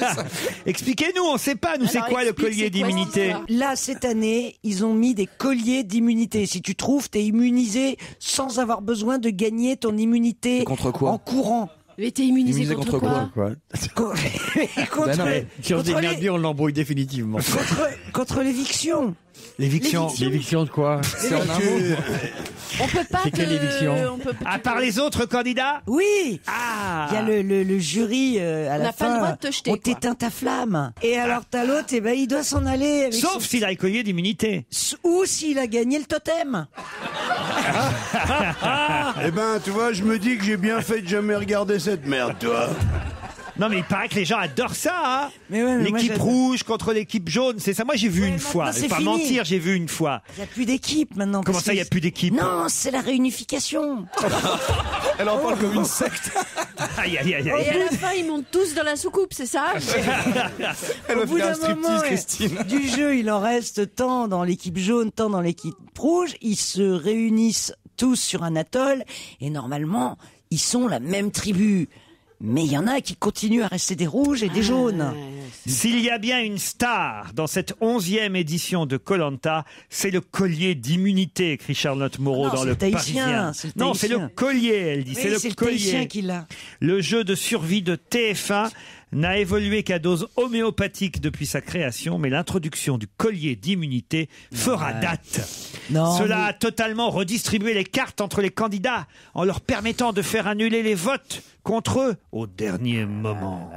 Expliquez-nous, on ne sait pas. Nous, c'est quoi le collier d'immunité? Là, cette année, ils ont mis des colliers d'immunité. Si tu trouves, t'es immunisé sans avoir besoin de gagner ton immunité Contre quoi? en courant. Mais t'es immunisé Immunisé contre quoi? Contre, Ben non, Si on se contre dit bien les- dit, on l'embrouille définitivement. contre l'éviction. L'éviction. L'éviction de quoi? C'est en un mot. On peut pas C'est quelle éviction? À part les autres candidats? Oui. Ah. Il y a le jury à la n'a fin. pas le droit de te jeter, On quoi. t'éteint ta flamme. Et alors t'as l'autre, et ben il doit s'en aller. Avec Sauf s'il a le collier d'immunité. ou s'il a gagné le totem. Eh ben, tu vois, je me dis que j'ai bien fait de jamais regarder cette merde, toi. Non, mais il paraît que les gens adorent ça, hein. Mais ouais, mais moi, L'équipe j'adore. rouge contre l'équipe jaune, c'est ça. Moi, j'ai vu Ouais, une fois. maintenant, Je vais c'est pas fini. mentir, j'ai vu une fois. Il n'y a plus d'équipe maintenant. Comment parce ça, il n'y a que- plus d'équipe? Non, c'est la réunification. Elle en parle comme une secte. Aïe, aïe, aïe, Et aïe. à la fin, ils montent tous dans la soucoupe, c'est ça? Elle Au va bout faire un d'un moment striptease, Christine. du jeu, il en reste tant dans l'équipe jaune, tant dans l'équipe rouge. Ils se réunissent tous sur un atoll et normalement, ils sont la même tribu. Mais il y en a qui continuent à rester des rouges et des jaunes. S'il y a bien une star dans cette 11e édition de Koh-Lanta, c'est le collier d'immunité, écrit Charlotte Moreau Non, dans c'est le le Tahitien, Parisien. c'est le Non, c'est le Tahitien. collier, elle dit. Oui, c'est le c'est le Tahitien collier. qui l'a. Le jeu de survie de TF1 n'a évolué qu'à dose homéopathique depuis sa création, mais l'introduction du collier d'immunité fera date. Non, Cela mais- a totalement redistribué les cartes entre les candidats en leur permettant de faire annuler les votes contre eux au dernier moment.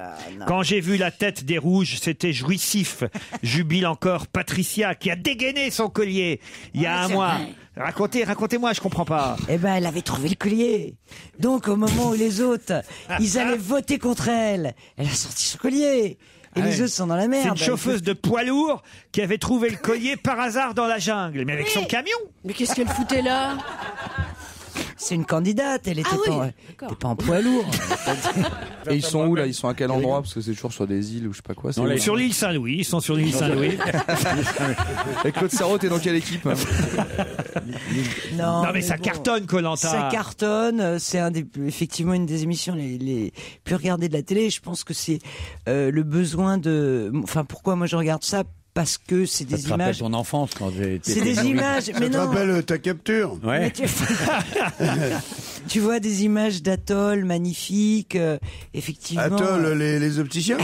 Quand j'ai vu la tête des rouges, c'était jouissif. Jubile encore Patricia qui a dégainé son collier il y a un c'est mois. vrai. Racontez-moi, je comprends pas. Eh ben, elle avait trouvé le collier. Donc, au moment où les autres, ils allaient voter contre elle, elle a sorti son collier. Et Ah les ouais. autres sont dans la merde. C'est une chauffeuse de poids lourd qui avait trouvé le collier par hasard dans la jungle, mais avec son camion. Mais qu'est-ce qu'elle foutait là? C'est une candidate, elle était Ah oui, pas, d'accord. était pas en poids lourd. Et ils sont où là? Ils sont à quel endroit? Parce que c'est toujours sur des îles ou je sais pas quoi. Non, là, Sur l'île Saint-Louis, ils sont sur l'île Saint-Louis. Et Claude Sarraud, t'es dans quelle équipe? Non, mais ça bon, cartonne, Koh-Lanta. Ça cartonne. C'est effectivement une des émissions les plus regardées de la télé. Je pense que c'est le besoin de. Enfin, pourquoi moi je regarde ça? Parce que c'est Ça des te rappelle images. ton enfance quand j'ai été. C'est des images. Ça Mais te non. rappelle ta capture? Mais Ouais. tu vois des images d'atoll magnifiques, effectivement. Atoll, les opticiens?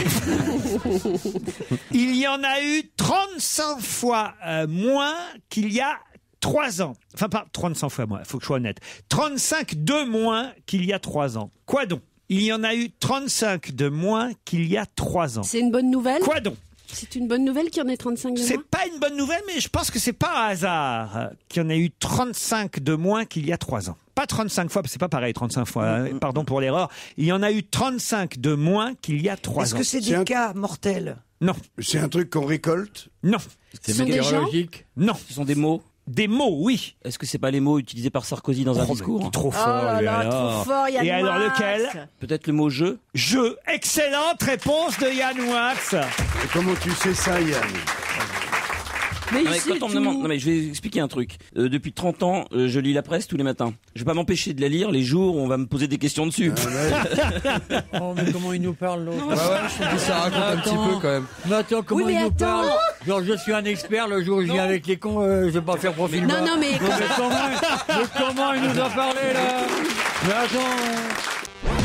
Il y en a eu 35 fois moins qu'il y a 3 ans. Enfin, pas 35 fois moins, il faut que je sois honnête. 35 de moins qu'il y a 3 ans. Quoi donc? Il y en a eu 35 de moins qu'il y a 3 ans. C'est une bonne nouvelle? Quoi donc? C'est une bonne nouvelle qu'il y en ait 35 de C'est moins? pas une bonne nouvelle, mais je pense que c'est pas un hasard qu'il y en a eu 35 de moins qu'il y a 3 ans. Pas 35 fois, parce que c'est pas pareil, 35 fois, hein, pardon pour l'erreur. Il y en a eu 35 de moins qu'il y a 3 ans. Est-ce que c'est C'est des un- cas mortels? Non, C'est un truc qu'on récolte? non, C'est Ce sont des météorologique. non. Ce sont des mots. Des mots, oui. Est-ce que c'est pas les mots utilisés par Sarkozy dans un discours? Oh, trop Oh fort, là lui, là, alors. trop fort, Yann Et alors Moix. lequel? Peut-être le mot jeu? Jeu. Excellente réponse de Yann Wax. Et comment tu sais ça, Yann? Mais Non, mais il sait quand on me tout. demande, non mais je vais expliquer un truc. Depuis 30 ans, je lis la presse tous les matins. Je vais pas m'empêcher de la lire les jours où on va me poser des questions dessus. Oh, mais comment il nous parle l'autre? Ouais, je trouve que ça raconte un petit peu quand même. Mais attends, comment Oui, mais il nous attends. parle? Genre, je suis un expert, le jour où je viens avec les cons, je vais pas faire profil bas. Non, non, mais mais comment il nous a parlé, là? Mais attends.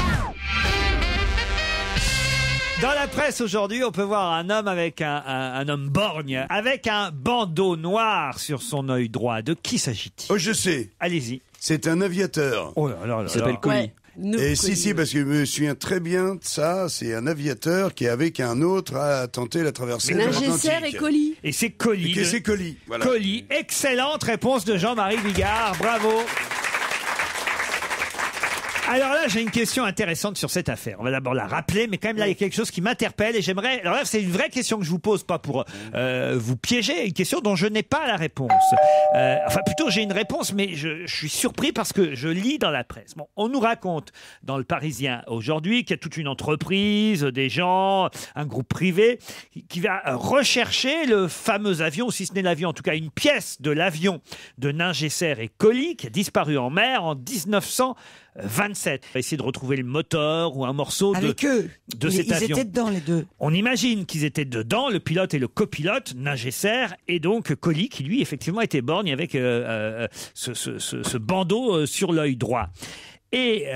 Dans la presse aujourd'hui, on peut voir un homme avec un homme borgne, avec un bandeau noir sur son œil droit. De qui s'agit-il? Oh, je sais. Allez-y. C'est un aviateur. Oh là là là Il s'appelle là. Colli. Ouais. Nous, Et si, parce que je me souviens très bien de ça. C'est un aviateur qui, avec un autre, a tenté la traversée de Lingesser l'Atlantique. et colis. Et c'est Colli. Et c'est colis. Voilà. Colli. Excellente réponse de Jean-Marie Bigard. Bravo. Alors là, j'ai une question intéressante sur cette affaire. On va d'abord la rappeler, mais quand même là, il y a quelque chose qui m'interpelle et j'aimerais... Alors là, c'est une vraie question que je vous pose, pas pour vous piéger, une question dont je n'ai pas la réponse. Enfin, plutôt, j'ai une réponse, mais je suis surpris parce que je lis dans la presse. Bon, on nous raconte dans le Parisien aujourd'hui qu'il y a toute une entreprise, des gens, un groupe privé qui va rechercher le fameux avion, si ce n'est l'avion, en tout cas une pièce de l'avion de Lingesser et Colli qui a disparu en mer en 1900. 27. On va essayer de retrouver le moteur ou un morceau Avec eux. de cet avion. Ils étaient dedans, les deux. On imagine qu'ils étaient dedans, le pilote et le copilote, Ningesser, et donc Colli, qui lui, effectivement, était borgne avec ce bandeau sur l'œil droit. Et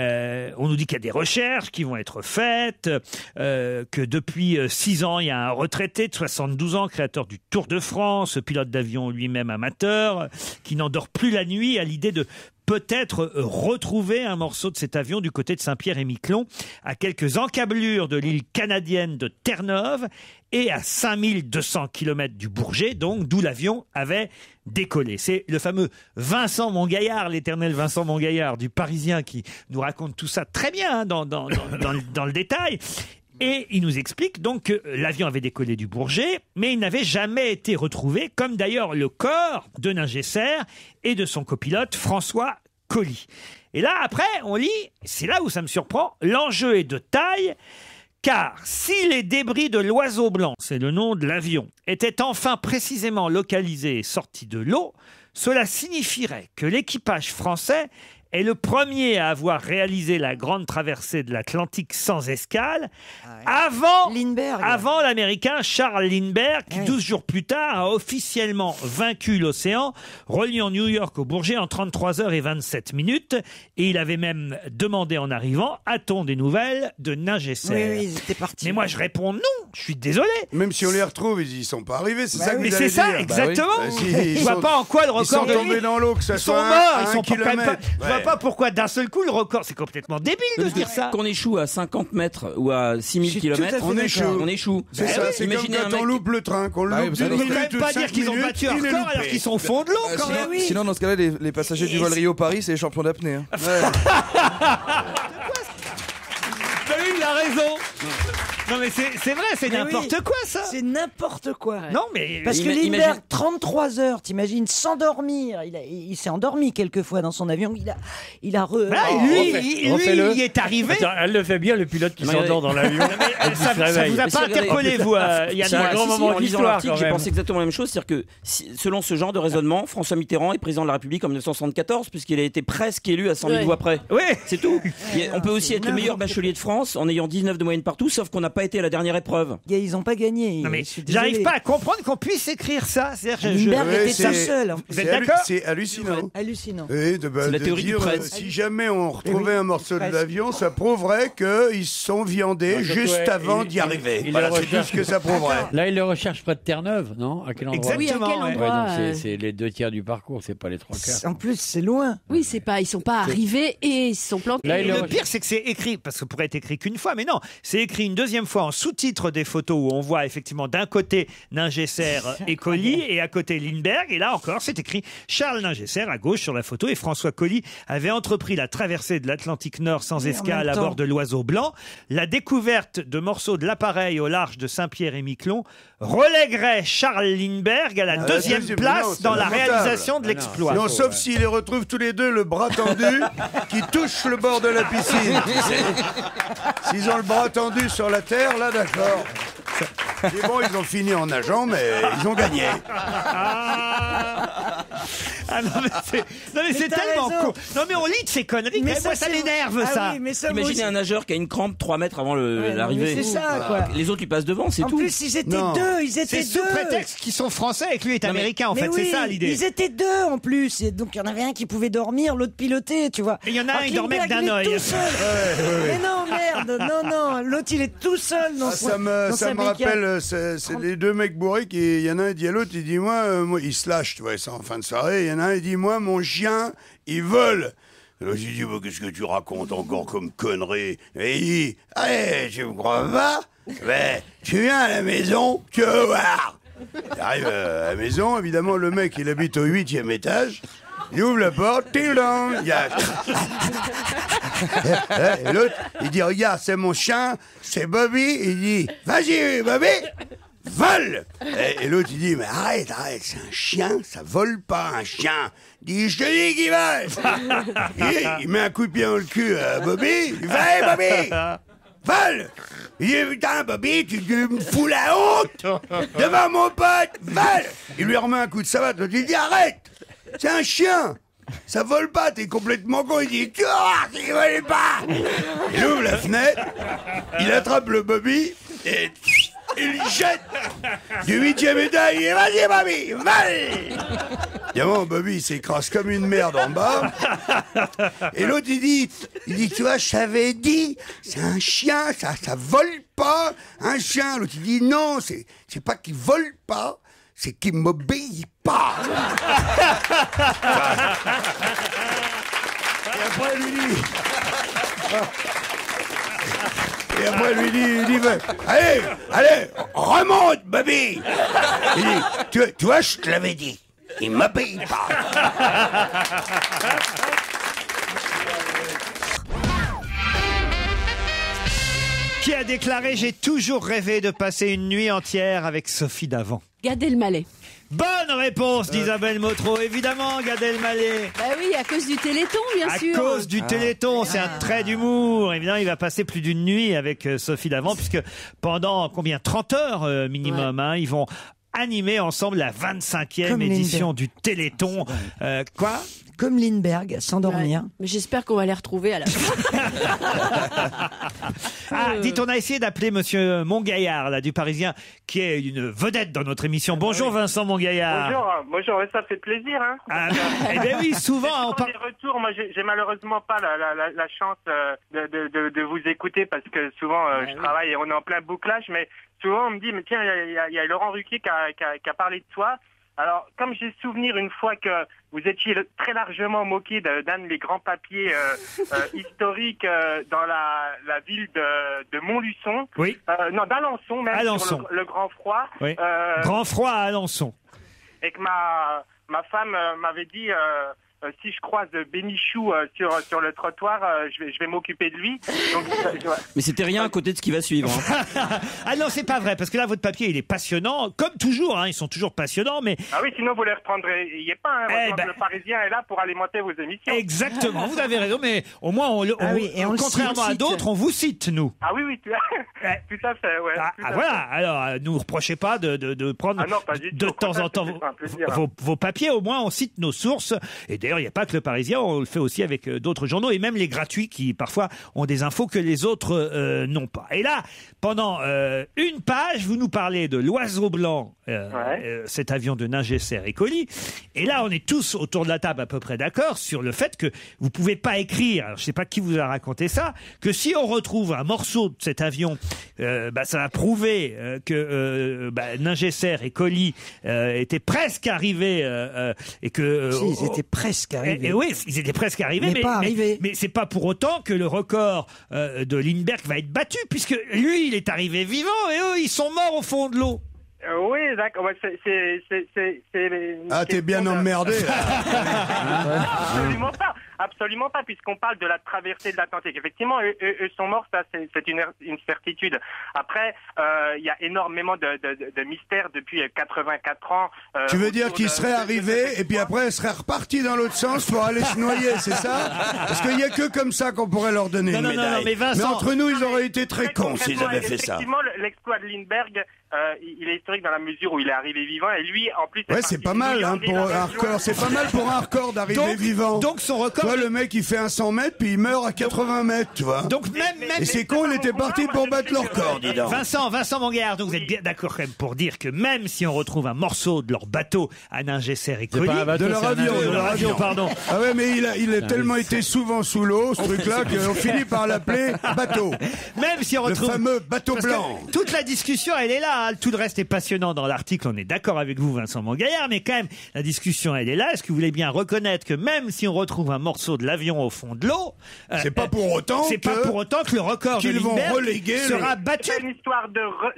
on nous dit qu'il y a des recherches qui vont être faites, que depuis 6 ans, il y a un retraité de 72 ans, créateur du Tour de France, pilote d'avion lui-même amateur, qui n'endort plus la nuit à l'idée de peut-être retrouver un morceau de cet avion du côté de Saint-Pierre-et-Miquelon, à quelques encablures de l'île canadienne de Terre-Neuve et à 5200 km du Bourget, donc d'où l'avion avait décollé. C'est le fameux Vincent Mongaillard, l'éternel Vincent Mongaillard du Parisien, qui nous raconte tout ça très bien dans le détail. Et il nous explique donc que l'avion avait décollé du Bourget, mais il n'avait jamais été retrouvé, comme d'ailleurs le corps de Ningesser et de son copilote François Colli. Et là, après, on lit, c'est là où ça me surprend, l'enjeu est de taille, car si les débris de l'Oiseau Blanc, c'est le nom de l'avion, étaient enfin précisément localisés et sortis de l'eau, cela signifierait que l'équipage français est le premier à avoir réalisé la grande traversée de l'Atlantique sans escale, avant l'Américain Charles Lindbergh, qui 12 jours plus tard a officiellement vaincu l'océan, reliant New York au Bourget en 33 heures et 27 minutes. Et il avait même demandé en arrivant, a-t-on des nouvelles de Ningesser? Oui, ils étaient partis. Mais moi je réponds non, je suis désolé. Même si on les retrouve, ils y sont pas arrivés, c'est ça que vous mais allez c'est ça, dire. exactement. Ils Je vois pas en quoi le record Ils sont tombés dans l'eau, que ça Ils sont soit morts, un ils sont pas, quand même pas. kilomètre. Je vois pas pourquoi d'un seul coup le record, c'est complètement débile de se dire ça. Qu'on échoue à 50 mètres ou à 6000 km, on échoue. On échoue. C'est ça, c'est comme Imaginez quand on loupe le train, qu'on le loupe Ils ne peuvent quand même pas dire qu'ils ont battu un record alors qu'ils sont au fond de l'eau quand même. Sinon, dans ce cas-là, les passagers du vol Rio-Paris, c'est les champions d'apnée. Hein. Il a raison. Non mais c'est vrai, c'est n'importe quoi ça. C'est n'importe quoi. Non mais Parce que Lindbergh, 33 heures, t'imagines, sans dormir. Il s'est endormi quelquefois dans son avion. Il a lui, il y est arrivé. Attends, elle le fait bien, le pilote qui s'endort dans l'avion. Ça vous a pas interpellé, vous, Yann? C'est un grand moment en lisant d'histoire, l'article, quand j'ai même. pensé exactement la même chose. C'est-à-dire que, selon ce genre de raisonnement, François Mitterrand est président de la République en 1974, puisqu'il a été presque élu à 100 000 voix près. Oui. C'est tout. On peut aussi être le meilleur bachelier de France en ayant 19 de moyenne partout, sauf qu'on n'a pas été à la dernière épreuve. Ils n'ont pas gagné. Non mais j'arrive pas à comprendre qu'on puisse écrire ça. Lindbergh était tout seul. Vous êtes d'accord? C'est hallucinant. Hallucinant. Oui, C'est la théorie du presse. Si jamais on retrouvait un morceau de l'avion, ça prouverait qu'ils se sont viandés juste avant d'y arriver. Voilà, c'est tout ce que ça prouverait. Là, il le recherche près de Terre-Neuve, non? À quel endroit? Oui, à quel endroit donc c'est les 2 tiers du parcours, c'est pas les 3 quarts. En plus, c'est loin. Oui, c'est pas, ils sont pas arrivés et ils se sont plantés. Là, Le pire, c'est que c'est écrit, parce que ça pourrait être écrit qu'une fois, mais non, c'est écrit une deuxième fois en sous-titre des photos où on voit effectivement d'un côté Ningesser et Colli et à côté Lindbergh, et là encore c'est écrit Charles Ningesser à gauche sur la photo, et François Colli avait entrepris la traversée de l'Atlantique Nord sans escale à bord de l'Oiseau Blanc. La découverte de morceaux de l'appareil au large de Saint-Pierre-et-Miquelon relèguerait Charles Lindbergh à la deuxième place dans la réalisation de l'exploit. Non, sauf s'ils les retrouvent tous les deux, le bras tendu, qui touche le bord de la piscine. S'ils ont le bras tendu sur la terre, là, d'accord. C'est bon, ils ont fini en nageant, mais ils ont gagné. Ah non mais c'est tellement con. Non mais on lit de ces conneries, mais moi ça m'énerve ça. Oui, mais ça, Imaginez un nageur qui a une crampe 3 mètres avant l'arrivée. mais c'est ça, quoi. Les autres lui passent devant, c'est En tout. plus, ils étaient deux. Ils étaient C'est deux. sous prétexte qu'ils sont français et que lui est américain en Mais fait, oui, c'est ça l'idée. Ils étaient deux en plus. Et donc il y en avait un qui pouvait dormir, l'autre piloter, tu vois. Et il y en a un, il dormait Lindbergh, d'un il est œil. tout seul. Mais non, merde. Non. L'autre, il est tout seul dans Ça me rappelle, c'est les deux mecs bourrés qui, il y en a un, il dit à l'autre, il dit moi, il se lâche, tu vois, c'est en fin de soirée, il y en a un, il dit moi, mon chien, il vole. Alors j'ai dit, qu'est-ce que tu racontes encore comme connerie? Et il dit, allez, tu me crois pas? Ben, tu viens à la maison, tu vas voir. T'arrives à la maison, évidemment, le mec, il habite au 8e étage. Il ouvre la porte, il y a... Et l'autre, il dit, regarde, c'est mon chien, c'est Bobby. Il dit, vas-y, Bobby, vole. Et l'autre, il dit, mais arrête, c'est un chien, ça vole pas, un chien. Il dit, je te dis qu'il vole. Il met un coup de pied dans le cul à Bobby. Il fait, hey, Bobby, vole. Il dit, putain, Bobby, tu me fous la honte devant mon pote, vole. Il lui remet un coup de savate, l'autre, il dit, arrête, c'est un chien. ça vole pas, t'es complètement con. Il dit, tu vas voir, ça vole pas. Il ouvre la fenêtre, il attrape le Bobby et il jette du 8e étage. Il dit, vas-y Bobby, vas-y. Évidemment, Bobby il s'écrase comme une merde en bas. Et l'autre il dit, tu vois, je t'avais dit, c'est un chien, ça vole pas, un chien. L'autre il dit, non, c'est pas qu'il vole pas, c'est qu'il m'obéit pas. Et après lui dit, il dit, allez, remonte, Bobby. Il dit, tu vois, je te l'avais dit. Il m'obéit pas. Qui a déclaré « J'ai toujours rêvé de passer une nuit entière avec Sophie Davant ». Gad Elmaleh. Bonne réponse d'Isabelle Motro, évidemment, Gad Elmaleh. Bah oui, à cause du Téléthon, bien sûr. À cause du Téléthon, c'est un trait d'humour. Évidemment, il va passer plus d'une nuit avec Sophie Davant, puisque pendant 30 heures minimum, hein, ils vont animer ensemble la 25e Comme édition du Téléthon. Quoi ? Comme Lindbergh, s'endormir. Ouais. Mais j'espère qu'on va les retrouver à la fin. Dites, on a essayé d'appeler Monsieur Montgaillard, là, du Parisien, qui est une vedette dans notre émission. Bonjour Vincent Montgaillard. Bonjour, ça fait plaisir. Hein. Eh bien oui, souvent. On parle des retours. Moi, j'ai malheureusement pas la chance de vous écouter parce que souvent je travaille et on est en plein bouclage, mais souvent on me dit, mais tiens, il y a Laurent Ruquier qui a parlé de toi. Alors, comme j'ai souvenir une fois que vous étiez très largement moqué d'un des grands papiers historiques dans la ville de Montluçon. Oui. Non, d'Alençon même, Alençon. Sur le Grand Froid. Oui. Grand Froid à Alençon. Et que ma femme m'avait dit... si je croise Bénichou sur le trottoir, je vais m'occuper de lui. Donc, Mais c'était rien à côté de ce qui va suivre. Hein. Ah non, c'est pas vrai, parce que là, votre papier, il est passionnant, comme toujours, hein, ils sont toujours passionnants, mais... Ah oui, sinon vous les reprendrez. Il n'y a pas, hein, le Parisien est là pour alimenter vos émissions. Exactement, vous avez raison, mais au moins, contrairement à d'autres, on vous cite, nous. Ah oui, tout à fait, ouais. Voilà, alors, ne vous reprochez pas de prendre de temps en temps vos papiers, au moins, on cite nos sources, et d'ailleurs, il n'y a pas que le Parisien, on le fait aussi avec d'autres journaux, et même les gratuits qui, parfois, ont des infos que les autres n'ont pas. Et là, pendant une page, vous nous parlez de l'Oiseau Blanc, cet avion de Ningesser et Colli. Et là, on est tous autour de la table à peu près d'accord sur le fait que vous pouvez pas écrire, alors, je sais pas qui vous a raconté ça, que si on retrouve un morceau de cet avion, ça va prouver que Ningesser et Colli étaient presque arrivés et que... Si, ils étaient presque arrivés. Et oui, ils étaient presque arrivés, mais pas arrivés. Mais c'est pas pour autant que le record de Lindbergh va être battu, puisque lui, il est arrivé vivant et eux, ils sont morts au fond de l'eau. Oui, d'accord. Ouais, t'es bien emmerdé. Absolument pas, puisqu'on parle de la traversée de l'Atlantique. Effectivement, eux sont morts, ça c'est une certitude. Après, il y a énormément de mystères depuis 84 ans. Tu veux dire qu'ils seraient arrivés et puis après ils seraient repartis dans l'autre sens pour aller se noyer, c'est ça? Parce qu'il n'y a que comme ça qu'on pourrait leur donner une médaille. Non, mais Vincent... entre nous, ils auraient été très cons s'ils avaient fait ça. Effectivement, l'exploit de Lindbergh, il est historique dans la mesure où il est arrivé vivant et lui, en plus... Ouais, c'est pas mal hein, pour un record. C'est pas mal pour un record d'arriver vivant. Donc son record... Toi, le mec, il fait un 100 mètres puis il meurt à 80 mètres, tu vois. Donc même... Et c'est con, il était parti pour battre leur record, dis donc. Vincent Montgaillard, donc vous êtes bien d'accord quand même pour dire que même si on retrouve un morceau de leur bateau à Ningesser et Colli... De leur avion, pardon. Ah ouais, mais il a tellement été souvent sous l'eau, ce truc-là, qu'on finit par l'appeler bateau. Même si on retrouve... Le fameux bateau blanc. Toute la discussion, elle est là. Hein. Tout le reste est passionnant dans l'article. On est d'accord avec vous, Vincent Montgaillard, mais quand même, la discussion, elle est là. Est-ce que vous voulez bien reconnaître que même si on retrouve un morceau de l'avion au fond de l'eau, c'est pas pour autant que le record de Lindbergh sera battu.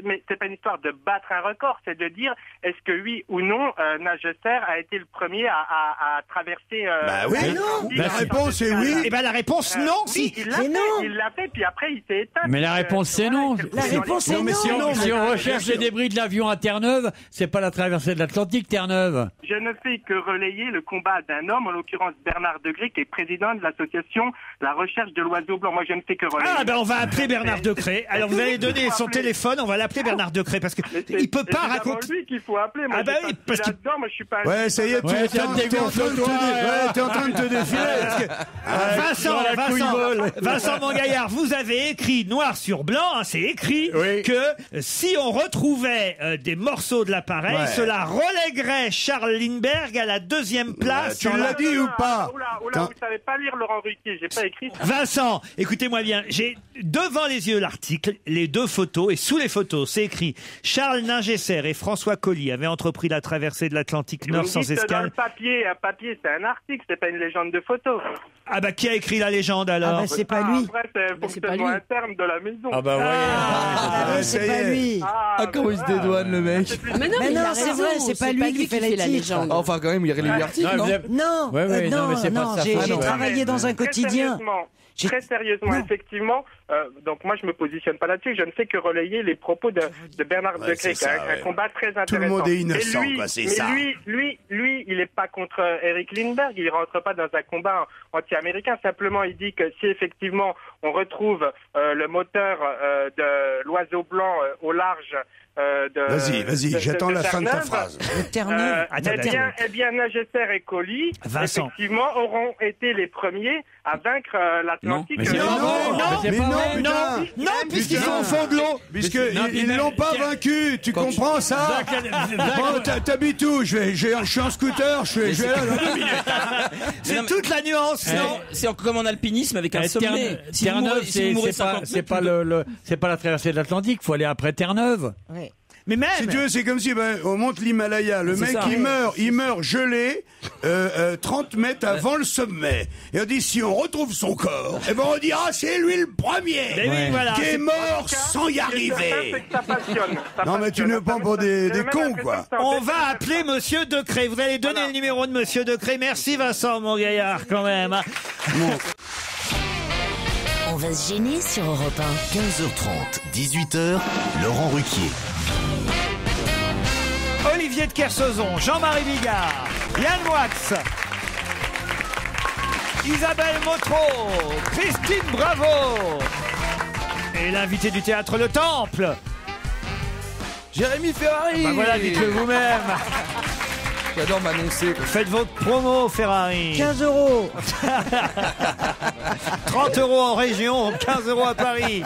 Mais c'est pas une histoire de battre un record, c'est de dire est-ce que oui ou non Ningesser a été le premier à traverser. Oui, non. La réponse est oui. Et la réponse non. Oui, il l'a fait, puis après il s'est éteint. Mais la réponse c'est non. La réponse est non. Si on recherche les débris de l'avion à Terre-Neuve, c'est pas la traversée de l'Atlantique, Terre-Neuve. Je ne fais que relayer le combat d'un homme, en l'occurrence Bernard Degré, qui est président de l'association La Recherche de l'Oiseau Blanc. Moi, je ne fais que relayer. Ah ben on va appeler Bernard Decré. Alors vous allez donner son téléphone, on va l'appeler Bernard Decré parce que il peut pas raconter. C'est lui qu'il faut appeler. Moi, Ah bah oui, parce que moi, je suis pas. Ouais, ça y est, t'es en train de te défiler. Vincent Mongaillard, vous avez écrit noir sur blanc, hein, c'est écrit que si on retrouvait des morceaux de l'appareil, cela relèguerait Charles Lindbergh à la 2e place. Tu l'as dit ou pas? Oula, vous savez pas lire Laurent Ruquier, j'ai pas écrit ça. Vincent, écoutez-moi bien, j'ai devant les yeux l'article, les 2 photos, et sous les photos, c'est écrit Charles Ningesser et François Colly avaient entrepris la traversée de l'Atlantique Nord sans Dans escale. le papier, un papier, c'est un article, c'est pas une légende de photo. Ah bah qui a écrit la légende alors? Ah bah c'est pas lui. Après, c'est fonctionnement interne de la maison. Ah bah ouais. C'est pas lui. Comment il se dédouane le mec? Mais non, c'est vrai, c'est pas lui qui fait la légende. Enfin quand même, il relit l'article, non? Non, non, j'ai travaillé dans un quotidien. Très sérieusement, effectivement, donc moi je me positionne pas là-dessus, je ne fais que relayer les propos de Bernard Decré, qui a un combat très intéressant. Tout le monde est innocent, quoi, c'est ça. Lui, il est pas contre Eric Lindbergh, il rentre pas dans un combat anti-américain, simplement il dit que si effectivement on retrouve le moteur de l'Oiseau Blanc au large Vas-y, j'attends la fin de ta phrase. Eh bien, Ningesser et Colly, effectivement, auront été les premiers à vaincre l'Atlantique. Non, puisqu'ils sont au fond de l'eau. Puisqu'ils l'ont pas vaincu, tu comprends ça? Bon, t'habites où? Je suis en scooter, je vais là dans 2 minutes. C'est toute la nuance, non? C'est comme en alpinisme avec un sommet. Terre-Neuve, c'est pas la traversée de l'Atlantique, faut aller après Terre-Neuve. Oui. Mais même. Si tu veux, c'est comme si on monte l'Himalaya. Le mec, il meurt gelé 30 mètres avant le sommet. Et on dit, si on retrouve son corps, eh ben on dira, c'est lui le premier qui est mort sans y arriver. Non, mais tu ne prends pour des cons, quoi. On va appeler Monsieur Decré. Vous allez donner le numéro de Monsieur Decré. Merci Vincent Mongaillard, quand même. On va se gêner sur Europe 1. 15h30, 18h, Laurent Ruquier. Olivier de Kersauzon, Jean-Marie Bigard, Yann Moix, Isabelle Motro, Christine Bravo et l'invité du théâtre Le Temple, Jérémy Ferrari. Bah voilà, dites-le vous-même. J'adore m'annoncer. Faites votre promo, Ferrari. 15 €. 30 € en région, 15 € à Paris.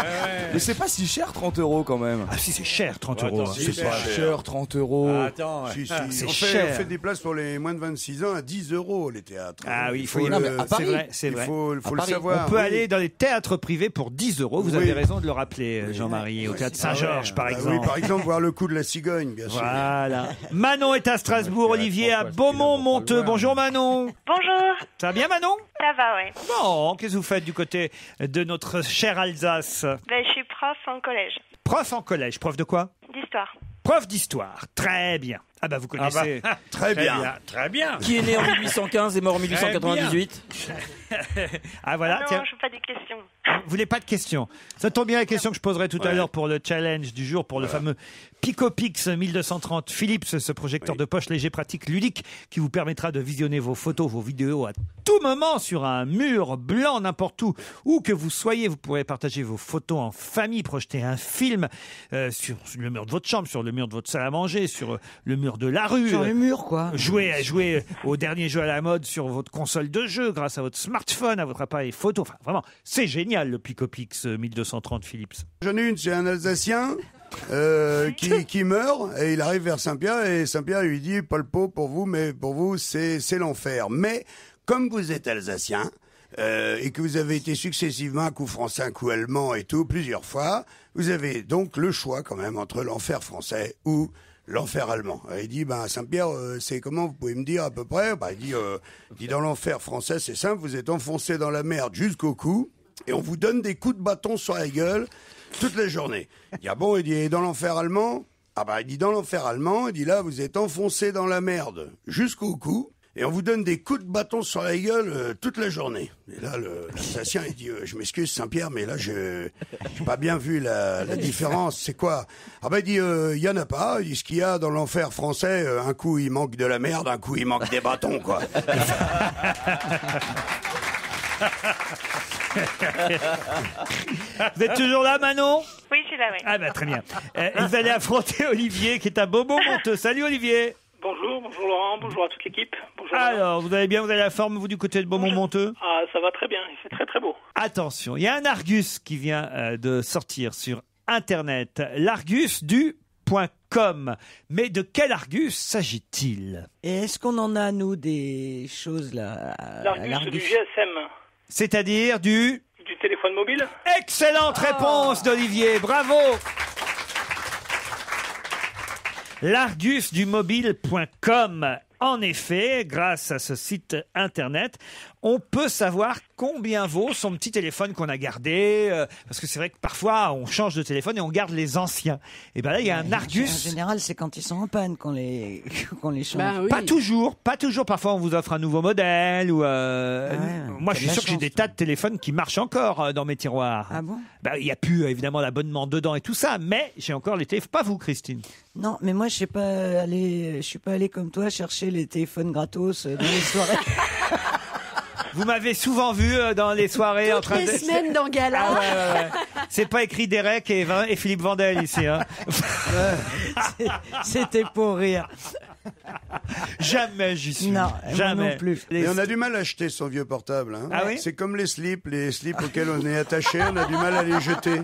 Mais c'est pas si cher, 30 € quand même. Ah si, c'est cher, 30 €. C'est pas cher, 30 €. Attends, c'est cher. On fait des places pour les moins de 26 ans à 10 € les théâtres. Ah oui, il faut y aller. C'est vrai, c'est vrai. Il faut le savoir. On peut aller dans les théâtres privés pour 10 €. Vous avez raison de le rappeler, Jean-Marie, au théâtre Saint-Georges, par exemple. Oui, par exemple, voir le coup de la cigogne, bien sûr. Voilà. Manon est à Strasbourg, Olivier à Beaumont-Monteux. Bonjour Manon. Bonjour. Ça va bien Manon? Ça va, ouais. Bon, qu'est-ce que vous faites du côté de notre chère Alsace? Je suis prof en collège. Prof en collège. Prof de quoi? D'histoire. Prof d'histoire. Très bien. Ah bah vous connaissez. Très bien. Très bien. Qui est né en 1815 et mort en 1898? Ah voilà. Non, tiens. je veux pas des questions. Vous voulez pas de questions? Ça tombe bien la question que je poserai tout à l'heure pour le challenge du jour, pour le fameux Picopix 1230 Philips, ce projecteur de poche léger, pratique, ludique, qui vous permettra de visionner vos photos, vos vidéos à tout moment sur un mur blanc n'importe où que vous soyez. Vous pourrez partager vos photos en famille, projeter un film sur le mur de votre chambre, sur le mur de votre salle à manger, sur le mur de la rue. Sur le mur, quoi. Jouer au dernier jeu à la mode sur votre console de jeu grâce à votre smartphone, à votre appareil photo. Enfin, vraiment, c'est génial le Picopix 1230 Philips. J'en ai une, c'est un Alsacien qui meurt et il arrive vers Saint-Pierre et Saint-Pierre lui dit, pas le pot pour vous, mais pour vous c'est l'enfer. Mais comme vous êtes Alsacien et que vous avez été successivement un coup français, un coup allemand et tout, plusieurs fois, vous avez donc le choix quand même entre l'enfer français ou l'enfer allemand. Il dit, Saint-Pierre, c'est comment, vous pouvez me dire à peu près? Il dit, dans l'enfer français, c'est simple, vous êtes enfoncé dans la merde jusqu'au cou, et on vous donne des coups de bâton sur la gueule toute la journée. Il dit, ah bon, il dit, et dans l'enfer allemand? Il dit, dans l'enfer allemand, il dit, là, vous êtes enfoncé dans la merde jusqu'au cou, et on vous donne des coups de bâton sur la gueule toute la journée. Et là, l'assassin, il dit, je m'excuse Saint-Pierre, mais là, j'ai pas bien vu la différence. C'est quoi? Il dit, il y en a pas. Il dit, ce qu'il y a dans l'enfer français, un coup, il manque de la merde, un coup, il manque des bâtons, quoi. Vous êtes toujours là, Manon? Oui, je suis là, oui. Ah bah très bien. Vous allez affronter Olivier qui est à Beaumont-Monteux. Salut Olivier. Bonjour Laurent, bonjour à toute l'équipe. Bonjour. Alors, vous allez bien, vous avez la forme, vous, du côté de Beaumont-Monteux? Ah, ça va très bien, il fait très très beau. Attention, il y a un Argus qui vient de sortir sur Internet. L'Argus du .com. Mais de quel Argus s'agit-il? Et est-ce qu'on en a, nous, des choses là L'Argus du GSM. C'est-à-dire du téléphone mobile. Excellente réponse d'Olivier, bravo. L'Argus du mobile.com. En effet, grâce à ce site internet, on peut savoir combien vaut son petit téléphone qu'on a gardé. Parce que c'est vrai que parfois, on change de téléphone et on garde les anciens. Et ben là, il y a un Argus. En général, c'est quand ils sont en panne qu'on les change. Oui. Pas toujours. Parfois, on vous offre un nouveau modèle. Ou moi, je suis sûr que j'ai des tas de téléphones qui marchent encore dans mes tiroirs. Ah bon? Il n'y a plus, évidemment, l'abonnement dedans et tout ça. Mais j'ai encore les téléphones. Pas vous, Christine. Non, mais moi, je suis pas allé comme toi chercher les téléphones gratos dans les soirées. Vous m'avez souvent vu dans les soirées en train les semaines dans Gala. Ah ouais. C'est pas écrit Derek et Philippe Vandel ici. Hein. C'était pour rire. Jamais j'y suis. Non, jamais non plus. Et on a du mal à acheter son vieux portable. Hein. Ah oui? C'est comme les slips auxquels on est attaché, on a du mal à les jeter.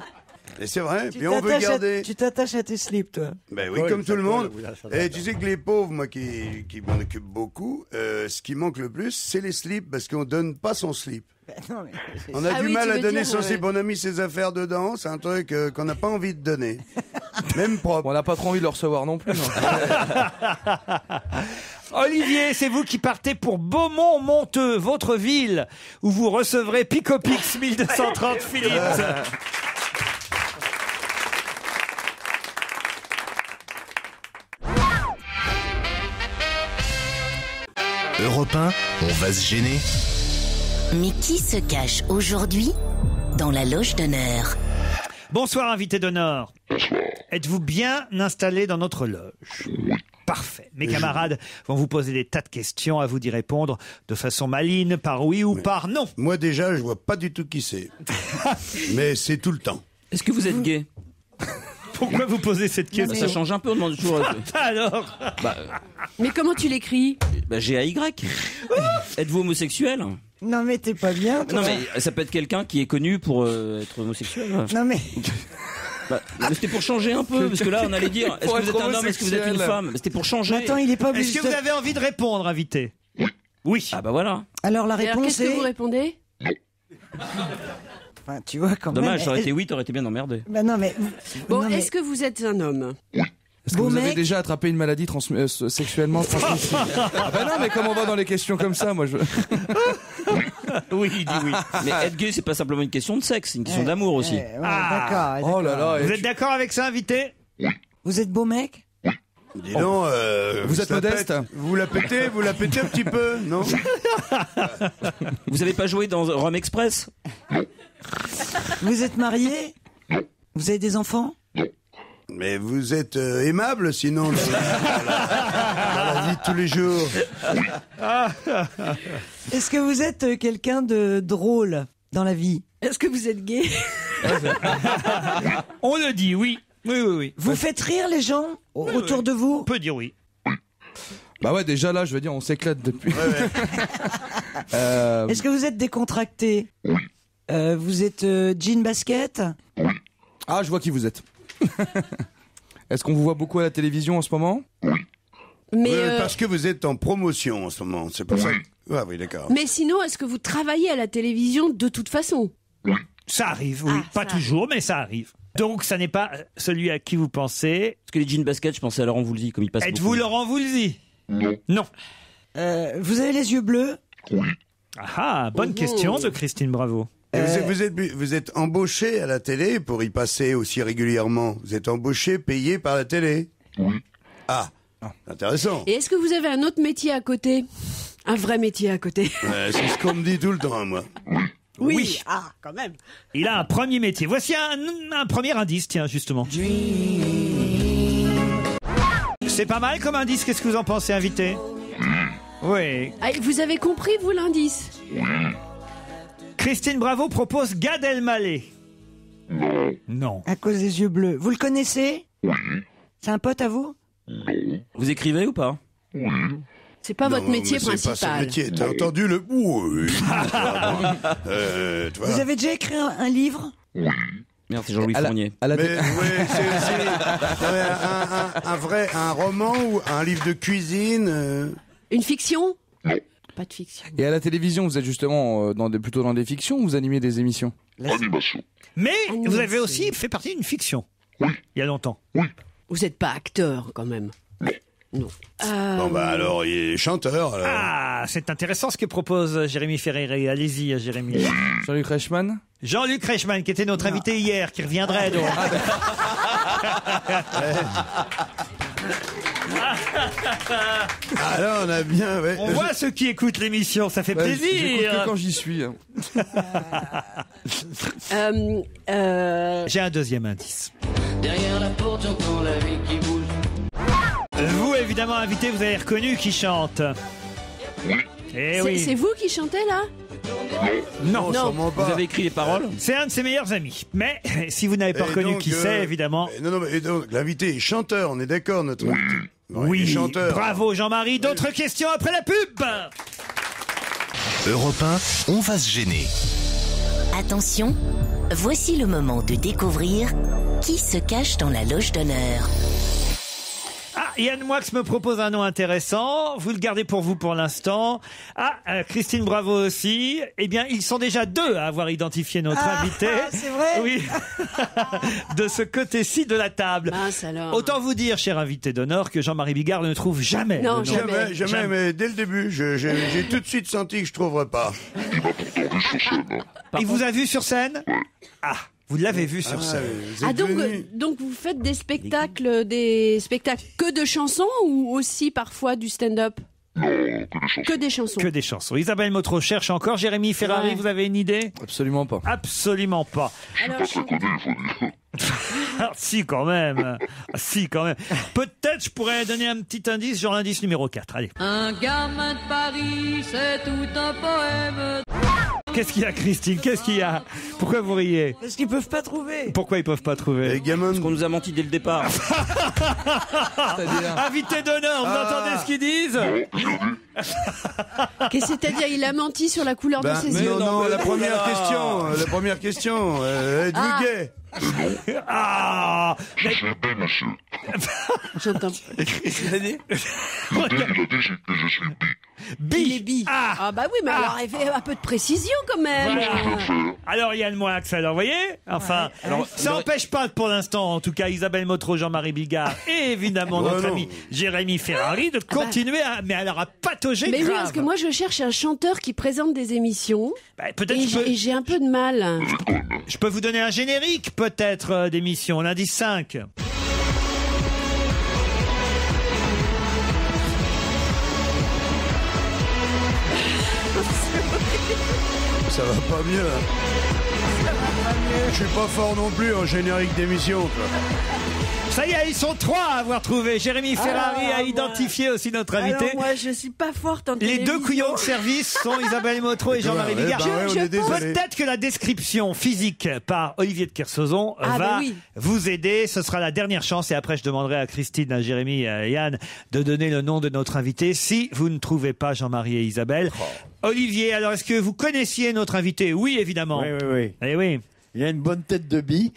Et c'est vrai, puis on veut garder. Tu t'attaches à tes slips, toi? Ben oui, comme tout le monde. Et tu sais que les pauvres, moi qui m'en occupe beaucoup, ce qui manque le plus, c'est les slips, parce qu'on donne pas son slip. Non, mais... On a du mal à donner son slip, on a mis ses affaires dedans, c'est un truc qu'on n'a pas envie de donner. Même propre. On n'a pas trop envie de le recevoir non plus. Olivier, c'est vous qui partez pour Beaumont-Monteux, votre ville, où vous recevrez Picopix 1230 Philips. Europe 1, on va se gêner. Mais qui se cache aujourd'hui dans la loge d'honneur? Bonsoir, invité d'honneur. Êtes-vous bien installé dans notre loge? Parfait. Mes camarades vont vous poser des tas de questions, à vous d'y répondre de façon maligne, par oui ou par non. Moi déjà, je vois pas du tout qui c'est. Mais c'est tout le temps. Est-ce que vous êtes gay? Pourquoi vous posez cette question? Ça change un peu, on demande toujours. Alors Mais comment tu l'écris? G-A-Y. Êtes-vous homosexuel? Non, mais t'es pas bien, toi. Non, mais ça peut être quelqu'un qui est connu pour être homosexuel. Non, mais... mais c'était pour changer un peu, parce que là, on allait dire, est-ce que vous êtes un homme, est-ce que vous êtes une femme? C'était pour changer. Attends, il est pas obligé. Est-ce que vous avez envie de répondre, invité? Oui. Ah bah voilà. Alors la Alors, réponse qu'est-ce que vous répondez? Enfin, tu vois, quand Dommage, même... ça aurait été oui, t'aurais été bien emmerdé. Bah non, mais... Bon, non, mais... est-ce que vous êtes un homme? Est-ce que vous avez déjà attrapé une maladie sexuellement transmissible? Ah bah non, mais comment on va dans les questions comme ça, moi je... Oui, il dit oui. Mais être gay, c'est pas simplement une question de sexe, c'est une question d'amour aussi. D'accord. Oh là là. Vous êtes d'accord avec ça, invité? Vous êtes beau mec? Dis donc, vous êtes modeste? Vous la pétez un petit peu, non? Vous avez pas joué dans Rome Express? Vous êtes marié? Vous avez des enfants? Mais vous êtes aimable, sinon, dans la vie de tous les jours. Est-ce que vous êtes quelqu'un de drôle dans la vie? Est-ce que vous êtes gay? On le dit, oui. Oui. Vous faites rire les gens autour de vous? On peut dire oui. Bah ouais, déjà là, je veux dire, on s'éclate depuis. Est-ce que vous êtes décontracté? Vous êtes jean basket? Ah, je vois qui vous êtes. Est-ce qu'on vous voit beaucoup à la télévision en ce moment? Mais parce que vous êtes en promotion en ce moment, c'est pour ça. Ah oui, d'accord. Mais sinon, est-ce que vous travaillez à la télévision de toute façon? Ça arrive, oui. Pas toujours, mais ça arrive. Donc, ça n'est pas celui à qui vous pensez. Parce que les jeans basket, je pensais à Laurent Voulzy, comme il passe. Êtes-vous Laurent Voulzy? Non. Vous avez les yeux bleus? Ah, bonne question de Christine Bravo. Et vous êtes embauché à la télé pour y passer aussi régulièrement. Vous êtes embauché, payé par la télé. Ah, intéressant. Et est-ce que vous avez un autre métier à côté? Un vrai métier à côté? C'est ce qu'on me dit tout le temps, moi. Oui. Ah, quand même. Il a un premier métier. Voici un premier indice, tiens, justement. C'est pas mal comme indice, qu'est-ce que vous en pensez, invité? Oui. Ah, vous avez compris, vous, l'indice? Christine Bravo propose Gad Elmaleh. Non. À cause des yeux bleus. Vous le connaissez? Oui. C'est un pote à vous? Vous écrivez ou pas? C'est pas votre métier C'est pas son principal. métier. T'as entendu le oui. Tu vois. Vous avez déjà écrit un livre? Merde, c'est Jean-Louis Fournier. Mais c'est un roman ou un livre de cuisine? Une fiction? Pas de fiction. Et à la télévision, vous êtes justement plutôt dans des fictions ou vous animez des émissions? Animation. Mais vous avez aussi fait partie d'une fiction. Oui. Il y a longtemps. Oui. Vous n'êtes pas acteur, quand même. Non. Bon bah alors, il est chanteur. Alors. Ah, c'est intéressant ce que propose Jérémy Ferrari. Allez-y, Jérémy. Jean-Luc Reichmann? Jean-Luc Reichmann, qui était notre invité hier, qui reviendrait donc. Ah là, on a bien. Ouais. On voit ceux qui écoutent l'émission, ça fait J'écoute plaisir. que quand j'y suis. Hein. J'ai un deuxième indice. Derrière la porte, j'entends la vie qui bouge. Vous, évidemment, invité, vous avez reconnu qui chante. Eh oui. C'est vous qui chantez là? Non. Vous avez écrit les paroles? C'est un de ses meilleurs amis. Mais si vous n'avez pas reconnu qui c'est, évidemment. Non, mais donc, l'invité est chanteur, on est d'accord, notre invité. Oui, il est chanteur. Bravo Jean-Marie. D'autres questions après la pub? Europe 1, on va se gêner. Attention, voici le moment de découvrir qui se cache dans la loge d'honneur. Ah, Yann Moix me propose un nom intéressant. Vous le gardez pour vous pour l'instant. Christine Bravo aussi. Eh bien, ils sont déjà deux à avoir identifié notre invité. C'est vrai? Oui. De ce côté-ci de la table. Mince alors. Autant vous dire, cher invité d'honneur, que Jean-Marie Bigard ne trouve jamais. Non, le nom. Jamais, mais dès le début, j'ai tout de suite senti que je trouverais pas. Il vous a vu sur scène? Ah. Vous l'avez vu sur scène. Donc vous faites des spectacles que de chansons ou aussi parfois du stand-up? Que des chansons. Que des chansons. Isabelle Motro cherche encore. Jérémy Ferrari, vous avez une idée? Absolument pas. Absolument pas. Alors, Si, quand même. Si, quand même. Peut-être je pourrais donner un petit indice, genre l'indice numéro 4. Allez. Un gamin de Paris, c'est tout un poème. Qu'est-ce qu'il y a, Christine? Qu'est-ce qu'il y a? Pourquoi vous riez? Parce qu'ils peuvent pas trouver. Pourquoi ils peuvent pas trouver? Les gamins. Parce qu'on nous a menti dès le départ. Invité d'honneur, vous entendez ce qu'ils disent? c'est-à-dire il a menti sur la couleur de ses yeux? Non, la première question, êtes-vous gay? Ah, mais... J'entends. Il a dit que je suis bi. Il est bi. Ah bah oui, mais alors il fait un peu de précision quand même. Voilà. Alors Yann Moix, alors vous voyez? Enfin, ça n'empêche pas pour l'instant, en tout cas, Isabelle Motro, Jean-Marie Bigard et évidemment notre ami Jérémy Ferrari de continuer à patauger. Mais grave. oui, parce que moi je cherche un chanteur qui présente des émissions. Peut-être et j'ai un peu de mal. Je peux vous donner un générique peut-être d'émission, lundi 5. Ça va pas mieux. Je suis pas fort non plus en générique d'émission. Ça y est, ils sont trois à avoir trouvé. Jérémy Ferrari a identifié aussi notre invité. Alors moi je suis pas forte en Les télévision. deux couillons de service sont Isabelle Motro et Jean-Marie Bigard. Peut-être que la description physique par Olivier de Kersauzon va vous aider. Ce sera la dernière chance et après je demanderai à Christine, à Jérémy et à Yann de donner le nom de notre invité si vous ne trouvez pas Jean-Marie et Isabelle. Olivier, alors est-ce que vous connaissiez notre invité? Oui, évidemment. Oui. Eh oui. Il a une bonne tête de bille.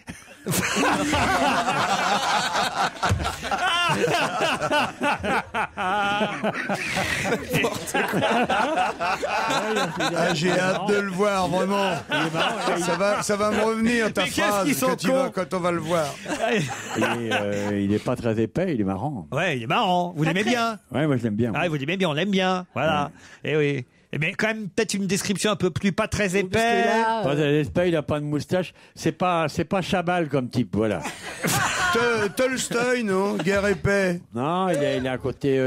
J'ai hâte de le voir, vraiment. Ça va me revenir ta phrase quand on va le voir. Il est pas très épais, il est marrant. Ouais, il est marrant. Vous l'aimez bien? Ouais, moi je l'aime bien. Ah, vous l'aimez bien, on l'aime bien. Voilà. Eh oui. Mais quand même, peut-être une description un peu plus, pas très épais. Pas très épais, il a pas de moustache. C'est pas Chabal comme type, voilà. Tolstoï, non? Guerre épais. Non, il a un côté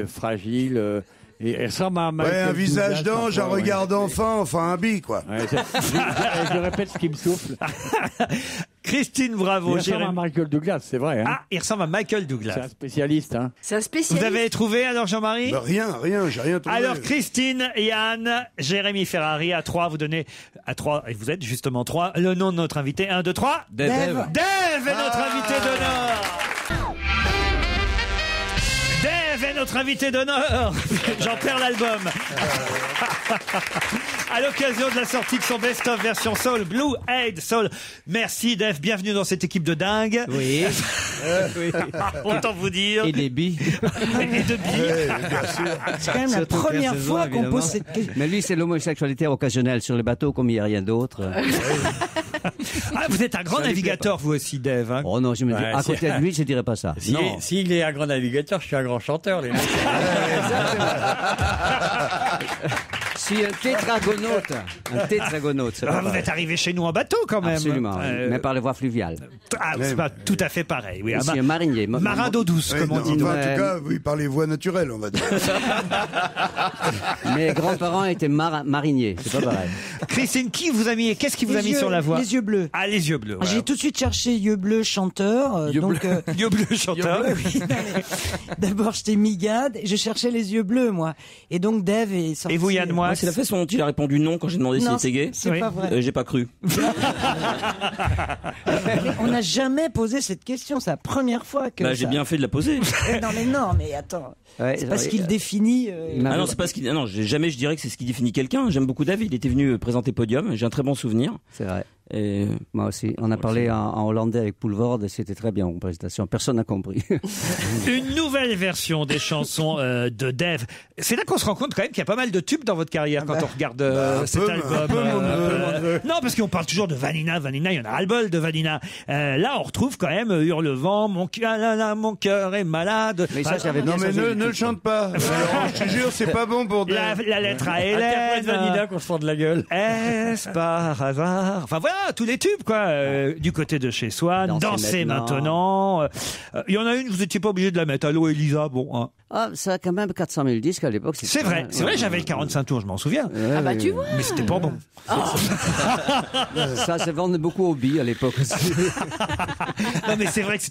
fragile. Et ressemble à un visage d'ange, un regard d'enfant, enfin un bi, quoi. Je répète ce qui me souffle. Christine Bravo. Il ressemble à Michael Douglas, c'est vrai. Hein. Ah, il ressemble à Michael C'est Douglas. un spécialiste. Hein. C'est un spécialiste. Vous avez trouvé alors, Jean-Marie? Rien, j'ai rien trouvé. Alors, Christine, Yann, Jérémy Ferrari, à 3, vous donnez à 3, et vous êtes justement 3, le nom de notre invité. 1, 2, 3. Dave. Dave est notre invité d'honneur. Dave est notre invité d'honneur. J'en perds l'album. À l'occasion de la sortie de son best-of version soul, Blue Eyed Soul. Merci Dave, bienvenue dans cette équipe de dingue. Oui. Autant vous dire. Et des billes. Et de billes. C'est quand même la première fois qu'on pose cette question. Mais lui, c'est l'homosexualité occasionnelle sur le bateau, comme il n'y a rien d'autre. Ah, vous êtes un grand navigateur, vous aussi, Dave. Hein. Oh non, je me dis, à côté de lui, je dirais pas ça. S'il est un grand navigateur, je suis un grand chanteur. Les mecs. Si un tétragonaute, c'est pas Vous pareil. êtes arrivé chez nous en bateau quand même. Absolument, mais par les voies fluviales. Ah, c'est pas tout à fait pareil. Oui. C'est un marinier. Marin d'eau douce, comme on dit. En tout cas, oui, par les voies naturelles, on va dire. Mes grands-parents étaient mariniers, c'est pas pareil. Christine, qu'est-ce qui vous a mis sur la voie? Les yeux bleus. Ah, les yeux bleus. J'ai tout de suite cherché yeux bleus chanteur. Yeux bleus chanteur. Oui, non, mais d'abord, j'étais migade et je cherchais les yeux bleus, moi. Et donc, Dave est sorti. Et vous, Yann, moi, C'est la façon dont il a répondu non quand j'ai demandé s'il Non, était gay. c'est pas vrai. J'ai pas cru. Mais on n'a jamais posé cette question. C'est la première fois que. J'ai bien fait de la poser. Non, mais attends. Ouais, c'est parce qu'il définit. Ah non, c'est pas ce qu'il. Non, jamais je dirais que c'est ce qui définit quelqu'un. J'aime beaucoup Dave. Il était venu présenter Podium. J'ai un très bon souvenir. C'est vrai. Et moi aussi. On a parlé en hollandais avec Poulvord et c'était très bien en présentation. Personne n'a compris. Une nouvelle version des chansons de Dave. C'est là qu'on se rend compte quand même qu'il y a pas mal de tubes dans votre carrière quand on regarde cet album. Non, parce qu'on parle toujours de Vanina. Il y en a ras-le-bol de Vanina. Là, on retrouve quand même Hurlevent, mon cœur est malade. Mais ça, j'avais Non, mais ne le chante pas. Alors, je te jure, c'est pas bon pour la lettre à Interprète Hélène. Vanilla qu'on se fend de la gueule. Est-ce par hasard? Enfin voilà, tous les tubes quoi. Du côté de chez Swan, Danser maintenant. Il y en a une, vous n'étiez pas obligé de la mettre. Allô Elisa, bon. Hein. Ah, ça a quand même 400 000 disques à l'époque. C'est vrai, j'avais le 45 tours, je m'en souviens. Ah bah tu vois. Mais c'était pas bon. Ça se vendait beaucoup aux billes à l'époque aussi. Non mais c'est vrai que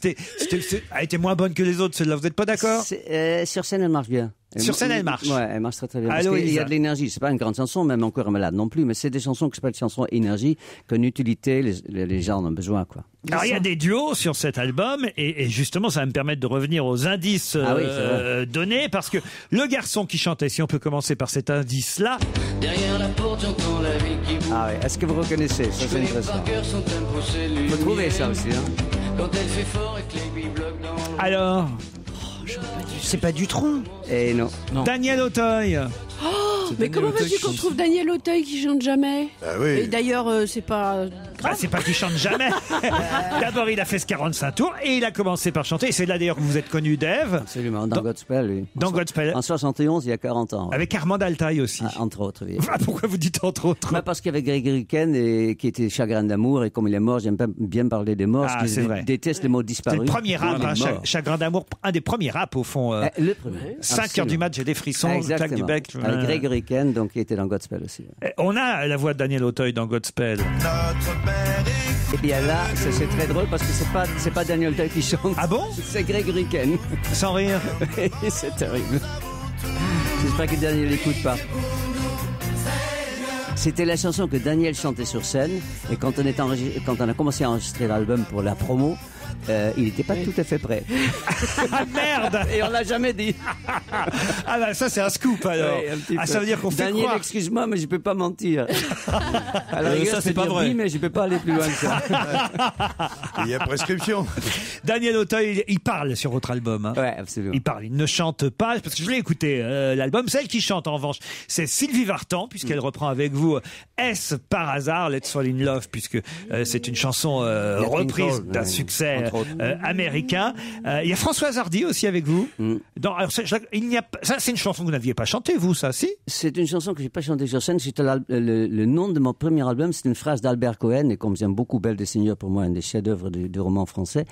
a été moins bonne que les autres, celle-là. Vous n'êtes pas d'accord? Sur scène, elle marche bien. Sur scène, elle marche. Ouais, elle marche très très bien. Allô, parce qu'il y Elisa. a de l'énergie. C'est pas une grande chanson, même encore malade non plus, mais c'est des chansons qui s'appellent chansons énergie, qu'une utilité, les gens en ont besoin, quoi. Alors il y a des duos sur cet album et justement ça va me permettre de revenir aux indices donnés parce que le garçon qui chantait, si on peut commencer par cet indice-là. Derrière la porte, j'entends la vie qui bouge. Ah ouais, est-ce que vous reconnaissez? Ça c'est intéressant. Faut trouver ça aussi, hein. Quand elle fait fort et que l'aiguille bloque dans le... Alors, C'est pas Dutronc. Et non. Daniel Auteuil. Oh, mais comment veux-tu qu'on trouve Daniel Auteuil qui chante jamais? Ah oui. Et d'ailleurs, c'est pas grave. C'est pas qu'il chante jamais. D'abord, il a fait ce 45 tours et il a commencé par chanter. Et c'est là d'ailleurs que vous êtes connu, Dave. Absolument, dans Godspell, lui. Dans Godspell. En 71, il y a 40 ans. Ouais. Avec Armand Altaï aussi. Ah, entre autres, oui. Ah, pourquoi vous dites entre autres? Bah parce qu'il y avait Grégory Ken qui était chagrin d'amour et comme il est mort, j'aime pas bien parler des morts. Ah, parce que c'est je vrai. déteste les mots disparus. C'est le premier rap, Il est mort. Chagrin d'amour, un des premiers rap au fond. Le premier. 5 heures du match, j'ai des frissons, Exactement. claque du bec. Avec Grégory Ken, donc qui était dans Godspell aussi. On a la voix de Daniel Auteuil dans Godspell. Et bien là, c'est très drôle parce que c'est pas Daniel Auteuil qui chante. Ah bon? C'est Grégory Ken. Sans rire. C'est terrible. J'espère que Daniel n'écoute pas. C'était la chanson que Daniel chantait sur scène et quand on a commencé à enregistrer l'album pour la promo, il n'était pas tout à fait prêt. Ah merde! Et on l'a jamais dit. Ah bah ça c'est un scoop alors. Ouais, un petit peu. Ça veut dire qu'on fait Daniel, croire. excuse-moi, mais je peux pas mentir. Alors ça, c'est pas vrai. Oui, mais je peux pas aller plus loin que ça. Il y a prescription. Daniel Auteuil, il parle sur votre album. Hein. Ouais, absolument. Il parle, il ne chante pas, parce que je l'ai écouté, l'album. Celle qui chante, en revanche, c'est Sylvie Vartan, puisqu'elle reprend avec vous Est-ce par hasard, Let's Fall in Love, puisque c'est une chanson reprise d'un succès américain. Il y a Françoise Hardy aussi avec vous. Alors, il n'y a ça, c'est une chanson que vous n'aviez pas chantée, vous, ça, si? C'est une chanson que j'ai pas chantée sur scène. C'était le nom de mon premier album. C'est une phrase d'Albert Cohen. Et comme j'aime beaucoup Belle des Seigneurs, pour moi, un des chefs-d'œuvre du roman français.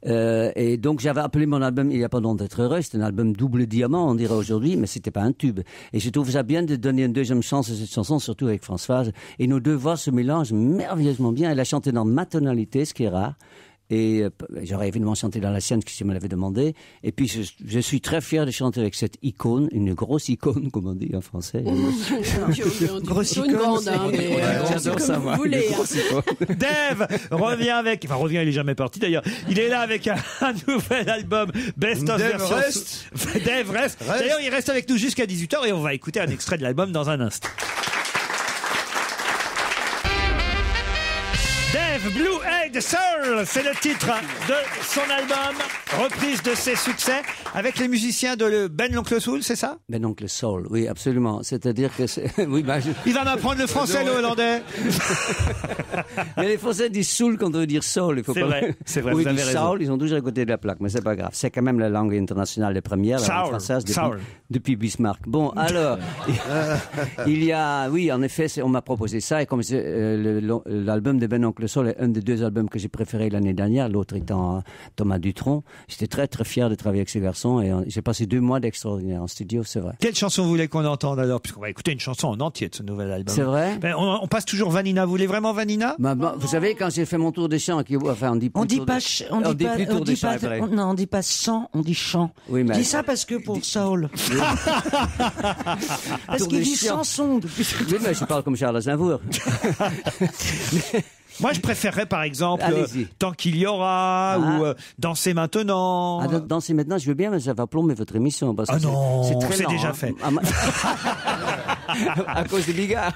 Et donc, j'avais appelé mon album Il n'y a pas d'onde d'être heureux. C'est un album double diamant, on dirait aujourd'hui, mais c'était pas un tube. Et je trouve ça bien de donner une deuxième chance à cette chanson, surtout avec Françoise. Et nos deux voix se mélangent merveilleusement bien. Elle a chanté dans ma tonalité, ce qui est rare. Et j'aurais évidemment chanté dans la sienne, si me l'avait demandé. Et puis, je suis très fier de chanter avec cette icône, une grosse icône, comme on dit en français. Grosse icône, grande, hein, mais j'adore ça, moi. Vous voulez, Dave revient avec... Enfin, revient, il est jamais parti d'ailleurs. Il est là avec un nouvel album, Best of Dave version... reste. Dave reste. D'ailleurs, il reste avec nous jusqu'à 18h et on va écouter un extrait de l'album dans un instant. Dave, Blue Eyed Soul, c'est le titre de son album, reprise de ses succès, avec les musiciens de Ben l'Oncle Soul, c'est ça? Ben l'Oncle Soul, oui, absolument. C'est-à-dire que c'est... oui, Il va m'apprendre le français, le hollandais. Mais les Français disent soul quand on veut dire soul. Il faut C'est pas... vrai, c'est vrai, Oui, vous ils avez disent raison. soul, ils ont toujours à côté de la plaque, mais c'est pas grave. C'est quand même la langue internationale de première, la langue Soul, française soul. depuis Bismarck. Bon, alors, il y a, oui, en effet, on m'a proposé ça, et comme l'album de Ben l'Oncle Soul est un des deux albums que j'ai préférés l'année dernière, l'autre étant Thomas Dutronc, j'étais très très fier de travailler avec ces garçons, et j'ai passé 2 mois d'extraordinaire en studio, c'est vrai. Quelle chanson vous voulez qu'on entende alors? Puisqu'on va écouter une chanson en entier de ce nouvel album. C'est vrai? Ben, on passe toujours Vanina. Vous voulez vraiment Vanina? Vous savez, quand j'ai fait mon tour des chants, enfin, on dit On dit tour pas, des- on dit pas, plus tour des chants, après. non, on dit pas chant, on dit chant. Oui, mais- Je dis ça parce que pour Saul. Parce Tour qu'il des dit chiens. chanson depuis. Oui, mais je parle comme Charles Aznavour. Moi, je préférerais par exemple Allez-y. Tant qu'il y aura ou Danser maintenant. Ah, danser maintenant, je veux bien, mais ça va plomber votre émission. Parce que Ah non, c'est très c'est lent, déjà hein. fait. À cause des bigards.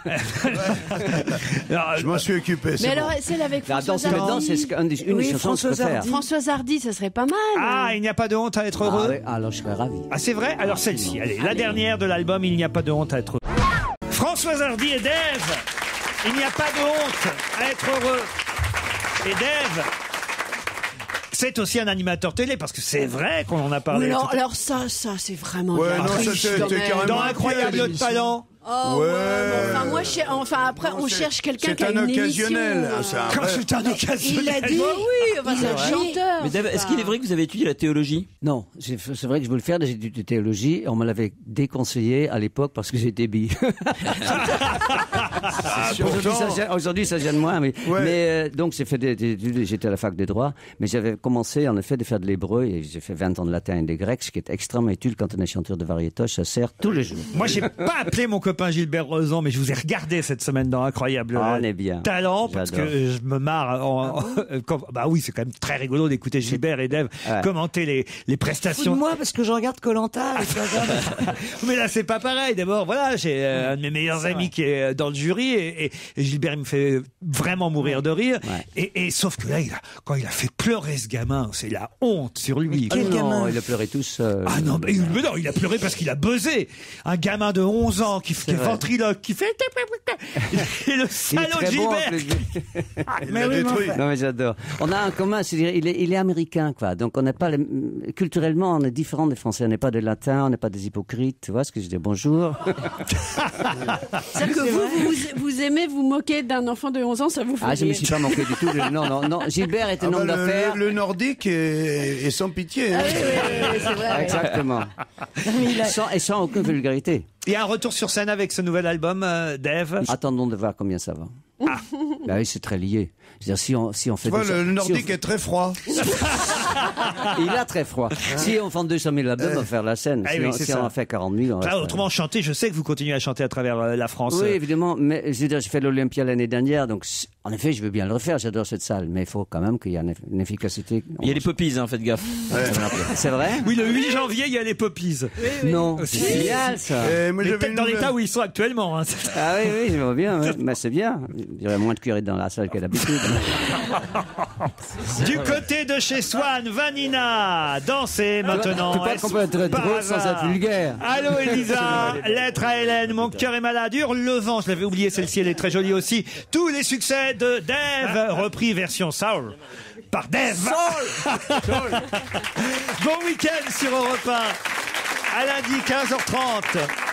Je m'en suis occupé. Mais c'est alors, bon. celle avec La Françoise danse maintenant, Hardy. c'est une des Oui, chansons que je Françoise préfère. Hardy. Françoise Hardy, ça serait pas mal. Ah, il n'y a pas de honte à être heureux. Ah, oui, alors je serais ravi. Ah, c'est vrai? Alors celle-ci, allez, la dernière de l'album, Il n'y a pas de honte à être heureux. Françoise Hardy et Dave, il n'y a pas de honte à être heureux. Et Dave, c'est aussi un animateur télé, parce que c'est vrai qu'on en a parlé. Oui, tout à l'heure. alors ça, c'est vraiment Ouais, de la non, ça, triche, c'est quand même. carrément Dans Incroyable Talent. Oh, Ouais. ouais, mais enfin, moi, enfin, après, on cherche quelqu'un qui a C'est un une occasionnel. émission. C'est un Quand vrai- c'est un occasionnel. Il a dit, oui, enfin, c'est un chanteur. Mais Dave, est-ce qu'il est vrai que vous avez étudié la théologie? Non, c'est vrai que je veux le faire, j'ai étudié de théologie, et on me l'avait déconseillé à l'époque parce que j'étais bi. Aujourd'hui, ça gêne moins, mais, Ouais. donc j'ai fait des études, j'étais à la fac de droit, mais j'avais commencé en effet de faire de l'hébreu, et j'ai fait 20 ans de latin et de grec, ce qui est extrêmement utile quand on est chanteur de variétoche, ça sert tous les jours. Moi, j'ai pas appelé mon copain Gilbert Rozan, mais je vous ai regardé cette semaine dans Incroyable Ah, on est bien. Talent, parce J'adore. que je me marre. Bah oui, c'est quand même très rigolo d'écouter Gilbert et Dave Ouais. commenter les Fous de prestations. moi parce que je regarde Koh-Lanta. Mais là, c'est pas pareil. D'abord, voilà, j'ai un de mes meilleurs amis qui est dans le jury, et Gilbert, il me fait vraiment mourir de rire. Ouais. Et sauf que là, quand il a fait pleurer ce gamin, c'est la honte sur lui. Ah non, il a pleuré tout seul. Ah non, mais non, il a pleuré parce qu'il a buzzé. Un gamin de 11 ans qui est vrai. ventriloque, qui fait... Et le Il est salaud de très bon, en Gilbert. plus. Il l'a détruit. Non, mais j'adore. On a en commun, c'est-à-dire, il est américain, quoi. Donc, on n'est pas culturellement, on est différent des Français. On n'est pas des latins, on n'est pas des hypocrites. Tu vois ce que je dis? Bonjour. C'est-à-dire que vous aimez vous moquer d'un enfant de 11 ans, ça vous fait Ah, je me rire. suis pas moqué du tout. Non. Gilbert est un homme d'affaires. Le nordique est sans pitié. Ah hein. oui, c'est vrai. Exactement. Sans aucune vulgarité. Il y a un retour sur scène avec ce nouvel album, Dave. Attendons de voir combien ça va. Ah. Bah oui, c'est très lié. Je veux dire, si on fait Tu vois, deux- le nordique si on- est très froid. Il a très froid. Si on vend 200 000 albums, on va faire la scène. Ah Si, oui, on, c'est si ça. on en fait 40 000, on Ah, reste- autrement, chanter, je sais que vous continuez à chanter à travers la France. Oui, évidemment, mais je veux dire, j'ai fait l'Olympia l'année dernière, donc en effet, je veux bien le refaire, j'adore cette salle, mais il faut quand même qu'il y ait une efficacité. Il y a les poppies, hein, faites gaffe. C'est vrai? Oui, le 8 janvier, il y a les Poppies. Non, Si. c'est génial ça. Moi, Mais j'avais peut-être une dans nouvelle. l'état où ils sont actuellement. Hein. Ah oui, je vois bien, ouais. Mais c'est bien. Il y aurait moins de curés dans la salle qu'à d'habitude. Du côté de chez Swan, Vanina, dansez maintenant. Tu crois qu'on peut être Par drôle sans hasard. être vulgaire. Allô Elisa, lettre à Hélène, mon cœur est malade, hurle le vent, je l'avais oublié, celle-ci elle est très jolie aussi. Tous les succès de Dave, repris version soul par Dave. Bon week-end sur Europe 1, à lundi 15h30.